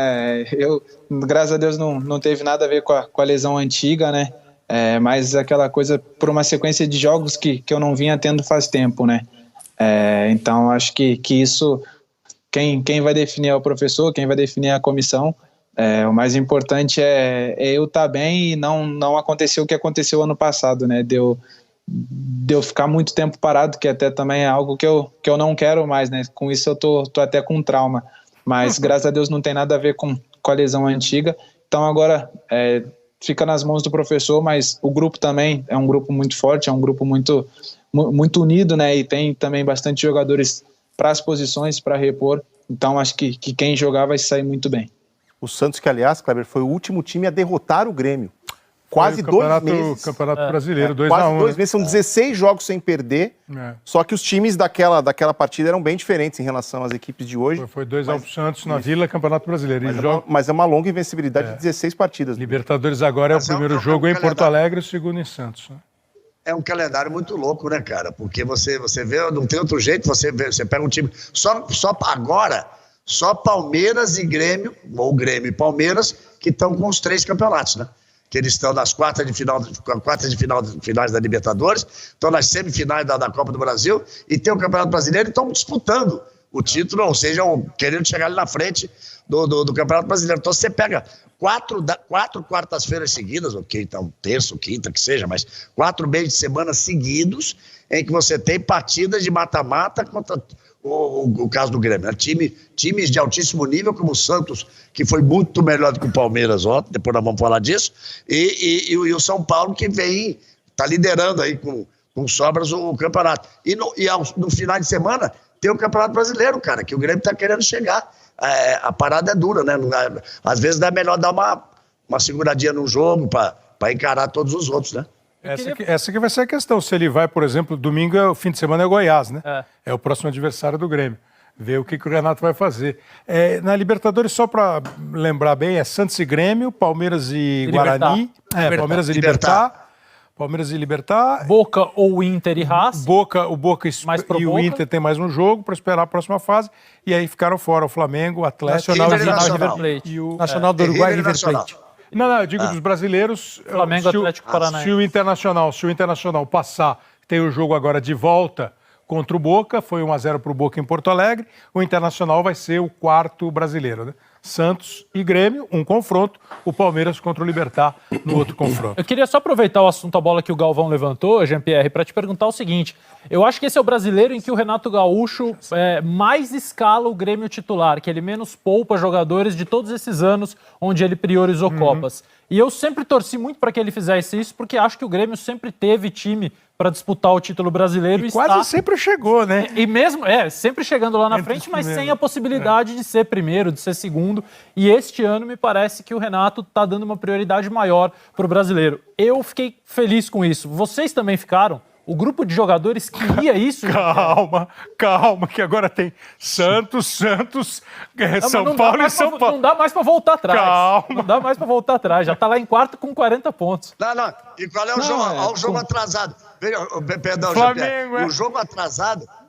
eu, graças a Deus, não teve nada a ver com a lesão antiga, né? Mas aquela coisa, por uma sequência de jogos que eu não vinha tendo faz tempo, né? Então, acho que isso, quem vai definir é o professor, quem vai definir é a comissão. O mais importante é eu estar bem e não acontecer o que aconteceu ano passado, né? De eu ficar muito tempo parado, que até também é algo que eu não quero mais, né? Com isso eu tô até com trauma. Mas, graças a Deus, não tem nada a ver com a lesão antiga. Então, agora, fica nas mãos do professor, mas o grupo também é um grupo muito forte, é um grupo muito, muito unido, né? E tem também bastante jogadores para as posições, para repor. Então, acho que quem jogar vai sair muito bem. O Santos, que, aliás, Kleber, foi o último time a derrotar o Grêmio. Quase 2 meses. Campeonato Brasileiro, 2-1. Quase 2 meses, são 16 jogos sem perder. Só que os times daquela partida eram bem diferentes em relação às equipes de hoje. Foi 2-1 pro Santos na Vila, Campeonato Brasileiro. Mas é uma longa invencibilidade de 16 partidas. Libertadores agora é o primeiro jogo em Porto Alegre e o segundo em Santos. É um calendário muito louco, né, cara? Porque você vê, não tem outro jeito, você pega um time... Só agora, só Palmeiras e Grêmio, ou Grêmio e Palmeiras, que estão com os 3 campeonatos, né? Que eles estão nas quartas de finais da Libertadores, estão nas semifinais da Copa do Brasil e tem o Campeonato Brasileiro e estão disputando o título, ou seja, querendo chegar ali na frente do Campeonato Brasileiro. Então você pega 4 quartas-feiras seguidas, ok, então terça, quinta, que seja, mas 4 meios de semana seguidos em que você tem partidas de mata-mata contra... O caso do Grêmio, né? Times de altíssimo nível, como o Santos, que foi muito melhor do que o Palmeiras ontem, depois nós vamos falar disso, e o São Paulo, que está liderando aí com sobras o campeonato. E no final de semana tem o Campeonato Brasileiro, cara, que o Grêmio está querendo chegar. A parada é dura, né? Às vezes é melhor dar uma seguradinha no jogo para encarar todos os outros, né? Essa aqui vai ser a questão. Se ele vai, por exemplo, domingo, o fim de semana é Goiás, né? É o próximo adversário do Grêmio. Ver o que o Renato vai fazer. Na Libertadores, só para lembrar bem, é Santos e Grêmio, Palmeiras e Guarani. Palmeiras e Libertad. Palmeiras e Libertad. Boca ou Inter e Racing. O Boca e o Inter tem mais um jogo para esperar a próxima fase. E aí ficaram fora o Flamengo, o Atlético, o Nacional e o Nacional do Uruguai e River Plate. Não, eu digo dos brasileiros. Flamengo, Atlético Paranaense. Se o Internacional passar, tem o jogo agora de volta contra o Boca, foi 1-0 para o Boca em Porto Alegre, o Internacional vai ser o 4º brasileiro, né? Santos e Grêmio, um confronto, o Palmeiras contra o Libertad no outro confronto. Eu queria só aproveitar o assunto, a bola que o Galvão levantou, Jean-Pierre, para te perguntar o seguinte. Eu acho que esse é o brasileiro em que o Renato Gaúcho mais escala o Grêmio titular, que ele menos poupa jogadores de todos esses anos onde ele priorizou Copas. E eu sempre torci muito para que ele fizesse isso, porque acho que o Grêmio sempre teve time para disputar o título brasileiro. E quase sempre chegou, né? E mesmo, sempre chegando lá na frente, mas sem a possibilidade de ser primeiro, de ser segundo. E este ano me parece que o Renato está dando uma prioridade maior para o brasileiro. Eu fiquei feliz com isso. Vocês também ficaram? O grupo de jogadores queria isso? Calma, que agora tem Santos, São Paulo e São Paulo. Não dá mais para voltar atrás. Calma. Não dá mais para voltar atrás. Já está lá em quarto com 40 pontos. Não. E qual é o jogo? Olha o jogo atrasado. Perdão, Flamengo,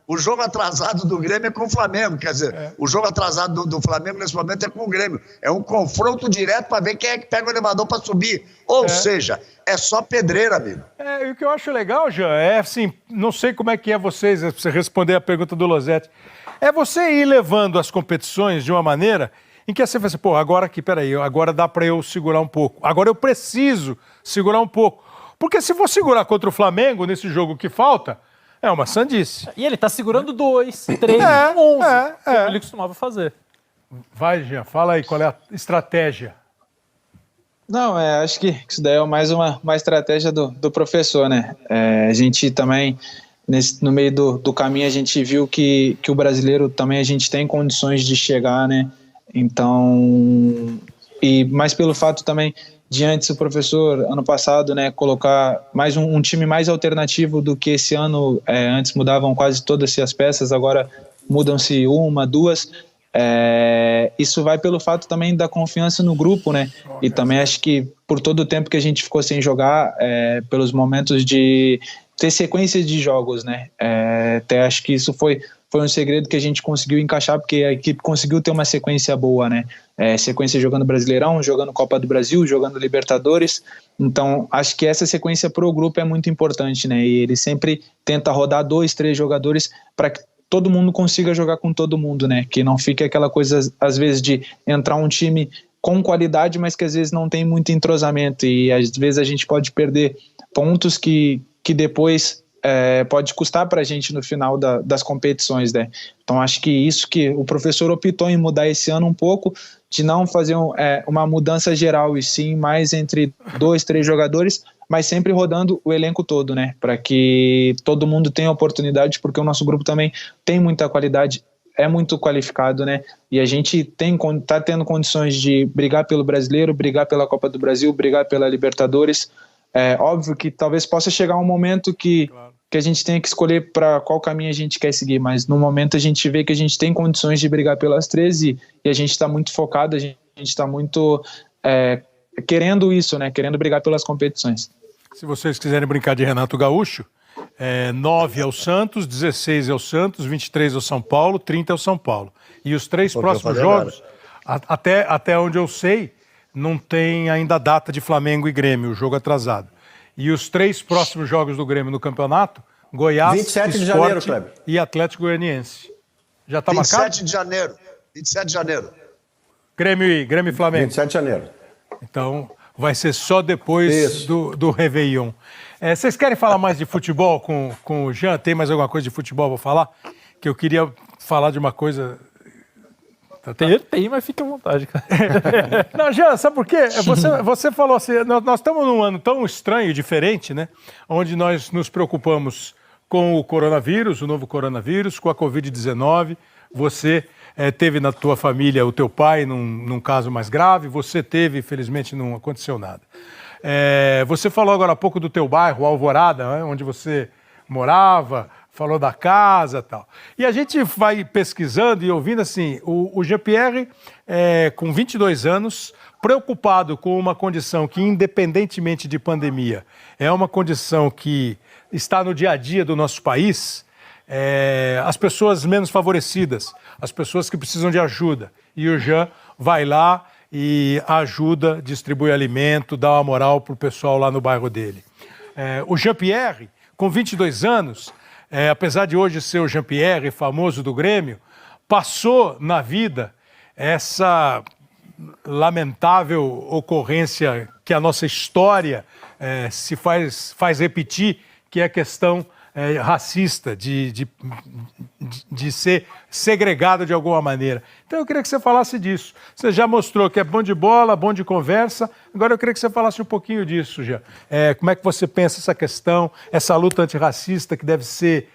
O jogo atrasado do Grêmio é com o Flamengo. Quer dizer, o jogo atrasado do Flamengo nesse momento é com o Grêmio. É um confronto direto para ver quem é que pega o elevador para subir. Ou seja, é só pedreira, amigo. E o que eu acho legal, Jean, é assim, não sei como é que é vocês, pra você responder a pergunta do Losetti, é você ir levando as competições de uma maneira em que você fala assim, agora dá para eu segurar um pouco. Agora eu preciso segurar um pouco. Porque se for segurar contra o Flamengo nesse jogo que falta, é uma sandice. E ele está segurando 2, 3, 11, como ele costumava fazer. Vai, Jean, fala aí qual é a estratégia. Não, acho que isso daí é mais uma estratégia do professor, né? A gente também, no meio do caminho, a gente viu que o brasileiro também a gente tem condições de chegar, né? Então, e mais pelo fato também de antes o professor, ano passado, né, colocar mais um time mais alternativo do que esse ano. Antes mudavam quase todas as peças, agora mudam-se uma, duas. Isso vai pelo fato também da confiança no grupo, né? E também acho que por todo o tempo que a gente ficou sem jogar, pelos momentos de ter sequências de jogos, né? Até acho que isso foi um segredo que a gente conseguiu encaixar, porque a equipe conseguiu ter uma sequência boa, né? Sequência jogando Brasileirão, jogando Copa do Brasil, jogando Libertadores. Então, acho que essa sequência para o grupo é muito importante, né? E ele sempre tenta rodar 2, 3 jogadores para que todo mundo consiga jogar com todo mundo, né? Que não fique aquela coisa, às vezes, de entrar um time com qualidade, mas que às vezes não tem muito entrosamento. E às vezes a gente pode perder pontos que depois pode custar para a gente no final das competições, né? Então acho que isso que o professor optou em mudar esse ano um pouco, de não fazer uma mudança geral, e sim mais entre 2, 3 jogadores, mas sempre rodando o elenco todo, né? Para que todo mundo tenha oportunidade, porque o nosso grupo também tem muita qualidade, é muito qualificado, né? E a gente tá tendo condições de brigar pelo Brasileiro, brigar pela Copa do Brasil, brigar pela Libertadores. Óbvio que talvez possa chegar um momento que a gente tenha que escolher para qual caminho a gente quer seguir, mas no momento a gente vê que a gente tem condições de brigar pelas 13 e a gente está muito focado, a gente está muito querendo isso, né? Querendo brigar pelas competições. Se vocês quiserem brincar de Renato Gaúcho, 9 é o Santos, 16 é o Santos, 23 é o São Paulo, 30 é o São Paulo. E os 3 próximos jogos, até onde eu sei, não tem ainda data de Flamengo e Grêmio, o jogo atrasado. E os 3 próximos jogos do Grêmio no campeonato, Goiás, 27 de janeiro, Kleber. E Atlético Goianiense. Já está marcado? 27 de janeiro. 27 de janeiro. Grêmio e Flamengo. 27 de janeiro. Então, vai ser só depois do Réveillon. Vocês querem falar mais de futebol com o Jean? Tem mais alguma coisa de futebol para falar? Que eu queria falar de uma coisa... Tem, mas fica à vontade, cara. Não, Jean, sabe por quê? Você falou assim, nós estamos num ano tão estranho, diferente, né? Onde nós nos preocupamos com o coronavírus, o novo coronavírus, com a Covid-19. Você teve na tua família o teu pai num caso mais grave, você teve, infelizmente, não aconteceu nada. Você falou agora há pouco do teu bairro, Alvorada, né? Onde você morava, falou da casa e tal. E a gente vai pesquisando e ouvindo assim, o Jean-Pierre, com 22 anos, preocupado com uma condição que, independentemente de pandemia, é uma condição que está no dia a dia do nosso país, as pessoas menos favorecidas, as pessoas que precisam de ajuda. E o Jean vai lá e ajuda, distribui alimento, dá uma moral para o pessoal lá no bairro dele. O Jean-Pierre, com 22 anos... apesar de hoje ser o Jean-Pierre, famoso do Grêmio, passou na vida essa lamentável ocorrência que a nossa história se faz repetir, que é a questão racista, de ser segregado de alguma maneira. Então eu queria que você falasse disso. Você já mostrou que é bom de bola, bom de conversa, agora eu queria que você falasse um pouquinho disso, já. Como é que você pensa essa questão, essa luta antirracista que deve ser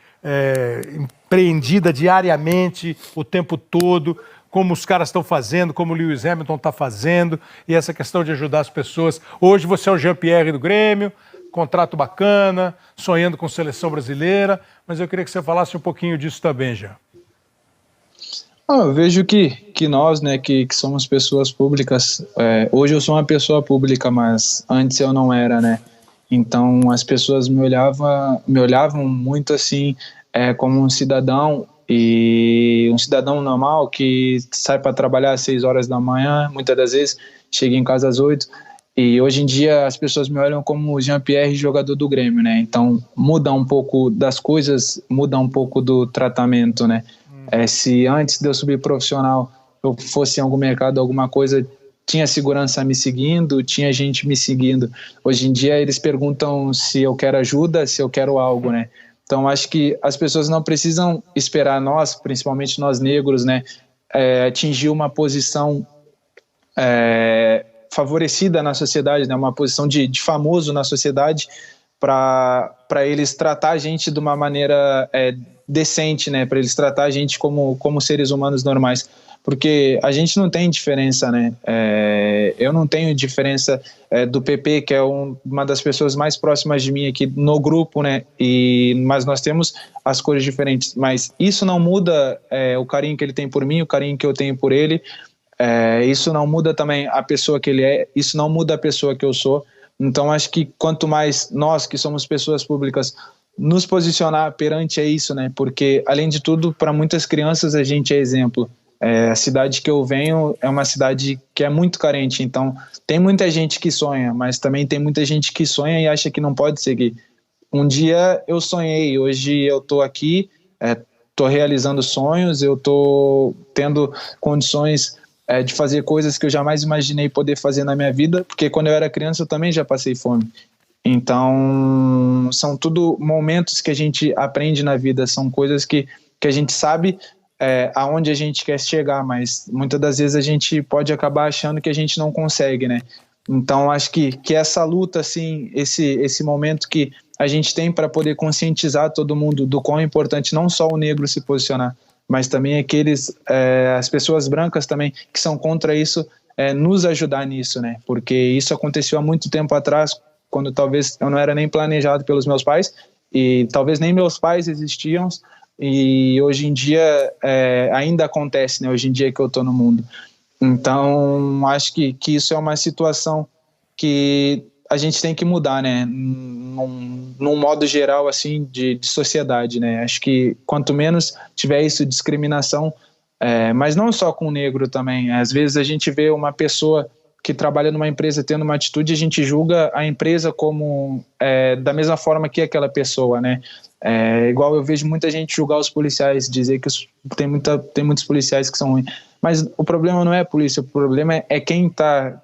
empreendida diariamente, o tempo todo, como os caras estão fazendo, como o Lewis Hamilton está fazendo, e essa questão de ajudar as pessoas. Hoje você é o Jean-Pierre do Grêmio, contrato bacana, sonhando com seleção brasileira, mas eu queria que você falasse um pouquinho disso também, já. Eu vejo que nós, né, que somos pessoas públicas, hoje eu sou uma pessoa pública, mas antes eu não era, né? Então as pessoas me olhavam muito assim, como um cidadão, e um cidadão normal que sai para trabalhar às 6 horas da manhã, muitas das vezes chega em casa às 8. E hoje em dia as pessoas me olham como o Jean-Pierre, jogador do Grêmio, né? Então muda um pouco das coisas, muda um pouco do tratamento, né? Se antes de eu subir profissional eu fosse em algum mercado, alguma coisa, tinha segurança me seguindo, tinha gente me seguindo. Hoje em dia eles perguntam se eu quero ajuda, se eu quero algo, né? Então acho que as pessoas não precisam esperar nós, principalmente nós negros, né? Atingir uma posição favorecida na sociedade, né? Uma posição de famoso na sociedade, para eles tratar a gente de uma maneira decente, né? Para eles tratar a gente como seres humanos normais. Porque a gente não tem diferença, né? Eu não tenho diferença do PP, que é uma das pessoas mais próximas de mim aqui no grupo, né? Mas nós temos as cores diferentes. Mas isso não muda o carinho que ele tem por mim, o carinho que eu tenho por ele. Isso não muda também a pessoa que ele é, isso não muda a pessoa que eu sou. Então, acho que quanto mais nós, que somos pessoas públicas, nos posicionar perante isso, né? Porque, além de tudo, para muitas crianças a gente é exemplo. A cidade que eu venho é uma cidade que é muito carente, então tem muita gente que sonha, mas também tem muita gente que sonha e acha que não pode seguir. Um dia eu sonhei, hoje eu estou aqui, estou realizando sonhos, eu estou tendo condições de fazer coisas que eu jamais imaginei poder fazer na minha vida, porque quando eu era criança eu também já passei fome. Então, são tudo momentos que a gente aprende na vida, são coisas que a gente sabe aonde a gente quer chegar, mas muitas das vezes a gente pode acabar achando que a gente não consegue, né? Então, acho que essa luta, assim, esse momento que a gente tem para poder conscientizar todo mundo do quão importante não só o negro se posicionar, mas também as pessoas brancas também que são contra isso, nos ajudar nisso, né? Porque isso aconteceu há muito tempo atrás, quando talvez eu não era nem planejado pelos meus pais, e talvez nem meus pais existiam, e hoje em dia ainda acontece, né? Hoje em dia que eu estou no mundo. Então, acho que isso é uma situação que a gente tem que mudar, né? Num modo geral, assim, de sociedade, né? Acho que quanto menos tiver isso, discriminação, mas não só com o negro também. Às vezes a gente vê uma pessoa que trabalha numa empresa tendo uma atitude, a gente julga a empresa como da mesma forma que aquela pessoa, né? Igual eu vejo muita gente julgar os policiais, dizer que tem muitos policiais que são ruins. Mas o problema não é a polícia, o problema é quem tá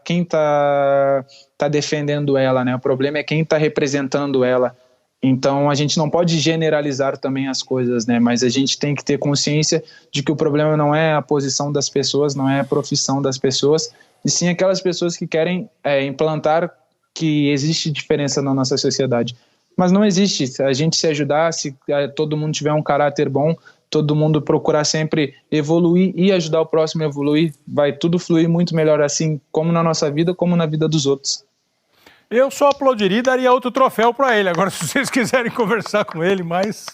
defendendo ela, né? O problema é quem está representando ela. Então, a gente não pode generalizar também as coisas, né? Mas a gente tem que ter consciência de que o problema não é a posição das pessoas, não é a profissão das pessoas, e sim aquelas pessoas que querem implantar que existe diferença na nossa sociedade. Mas não existe. Se a gente se ajudar, se todo mundo tiver um caráter bom, todo mundo procurar sempre evoluir e ajudar o próximo a evoluir, vai tudo fluir muito melhor assim, como na nossa vida, como na vida dos outros. Eu só aplaudiria e daria outro troféu para ele. Agora, se vocês quiserem conversar com ele, mas...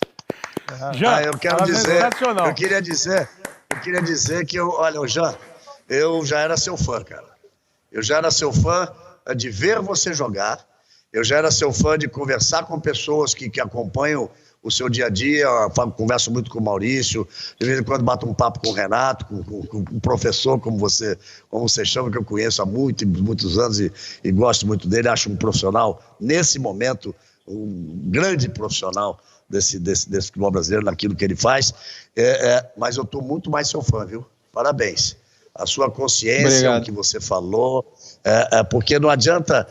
Eu queria dizer que olha, eu já era seu fã, cara. Eu já era seu fã de ver você jogar. Eu já era seu fã de conversar com pessoas que acompanham o seu dia a dia. Eu converso muito com o Maurício, de vez em quando bato um papo com o Renato, com um professor, como você chama, que eu conheço há muitos anos e gosto muito dele. Acho um profissional, nesse momento, um grande profissional desse futebol brasileiro, naquilo que ele faz. Mas eu estou muito mais seu fã, viu? Parabéns. A sua consciência, Obrigado. O que você falou, porque não adianta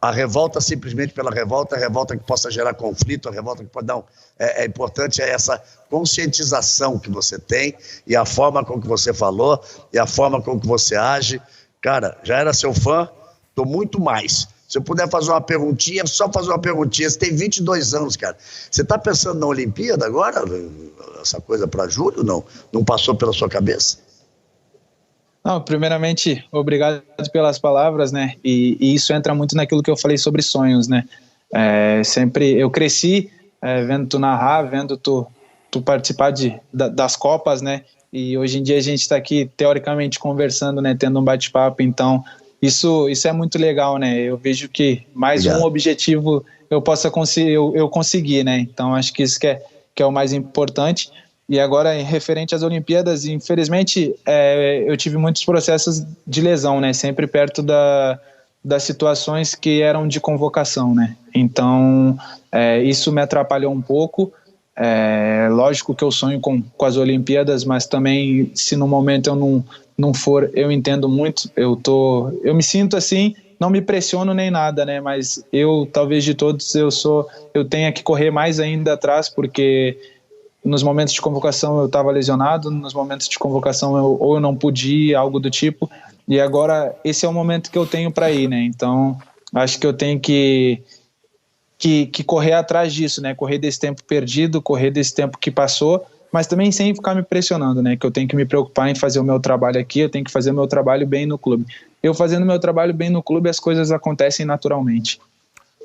a revolta simplesmente pela revolta, a revolta que possa gerar conflito, a revolta que pode... Não, é importante essa conscientização que você tem e a forma com que você falou e a forma com que você age. Cara, já era seu fã, estou muito mais. Se eu puder fazer uma perguntinha, só fazer uma perguntinha. Você tem 22 anos, cara. Você está pensando na Olimpíada agora? Essa coisa para julho, não? Não passou pela sua cabeça? Não, primeiramente, obrigado pelas palavras, né? E isso entra muito naquilo que eu falei sobre sonhos, né? Sempre eu cresci vendo tu narrar, vendo tu participar das Copas, né? E hoje em dia a gente está aqui teoricamente conversando, né? Tendo um bate-papo, então isso é muito legal, né? Eu vejo que mais um objetivo eu consegui, né? Então acho que isso que é o mais importante. E agora, em referente às Olimpíadas, infelizmente, eu tive muitos processos de lesão, né? Sempre perto das situações que eram de convocação, né? Então, isso me atrapalhou um pouco. Lógico que eu sonho com as Olimpíadas, mas também, se no momento eu não for, eu entendo muito. Eu me sinto assim, não me pressiono nem nada, né? Mas talvez de todos, eu tenha que correr mais ainda atrás, porque... Nos momentos de convocação eu estava lesionado, nos momentos de convocação eu não pude ir, algo do tipo, e agora esse é o momento que eu tenho para ir, né? Então, acho que eu tenho que que correr atrás disso, né? Correr desse tempo perdido, correr desse tempo que passou, mas também sem ficar me pressionando, né? Que eu tenho que me preocupar em fazer o meu trabalho aqui, eu tenho que fazer o meu trabalho bem no clube. Eu fazendo o meu trabalho bem no clube, as coisas acontecem naturalmente.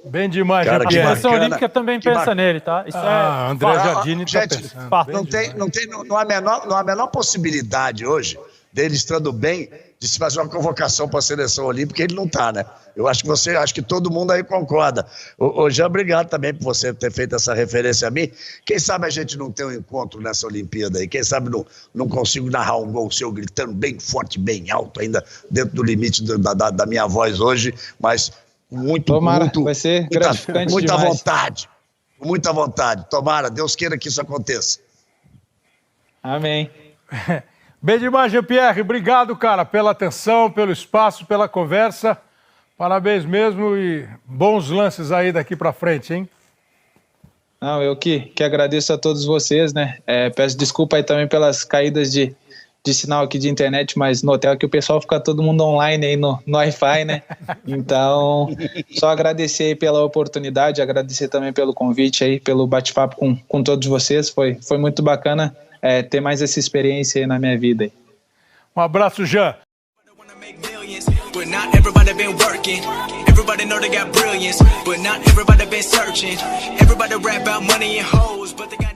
Bem demais, cara, a seleção olímpica também pensa nele, tá? Isso André Jardine tá gente, pensando. Não há a menor possibilidade hoje dele estando bem de se fazer uma convocação para a seleção olímpica, ele não está, né? Eu acho que todo mundo aí concorda. Ô Jean, obrigado também por você ter feito essa referência a mim. Quem sabe a gente não tem um encontro nessa Olimpíada aí, quem sabe não consigo narrar um gol seu gritando bem forte, bem alto, ainda dentro do limite da minha voz hoje, mas Tomara, vai ser gratificante muita demais. vontade, muita vontade. Tomara, Deus queira que isso aconteça. Amém. Bem demais, Jean-Pierre. Obrigado, cara, pela atenção, pelo espaço, pela conversa. Parabéns mesmo e bons lances aí daqui para frente, hein? Não, eu que agradeço a todos vocês, né? Peço desculpa aí também pelas caídas de sinal aqui de internet, mas no hotel que o pessoal fica todo mundo online aí no Wi-Fi, né? Então, só agradecer aí pela oportunidade, agradecer também pelo convite aí, pelo bate-papo com todos vocês. Foi muito bacana ter mais essa experiência aí na minha vida. Aí. Um abraço, Jean. But not everybody been working. Everybody know they got brilliance, but not everybody been searching. Everybody rap about money and hoes, but they got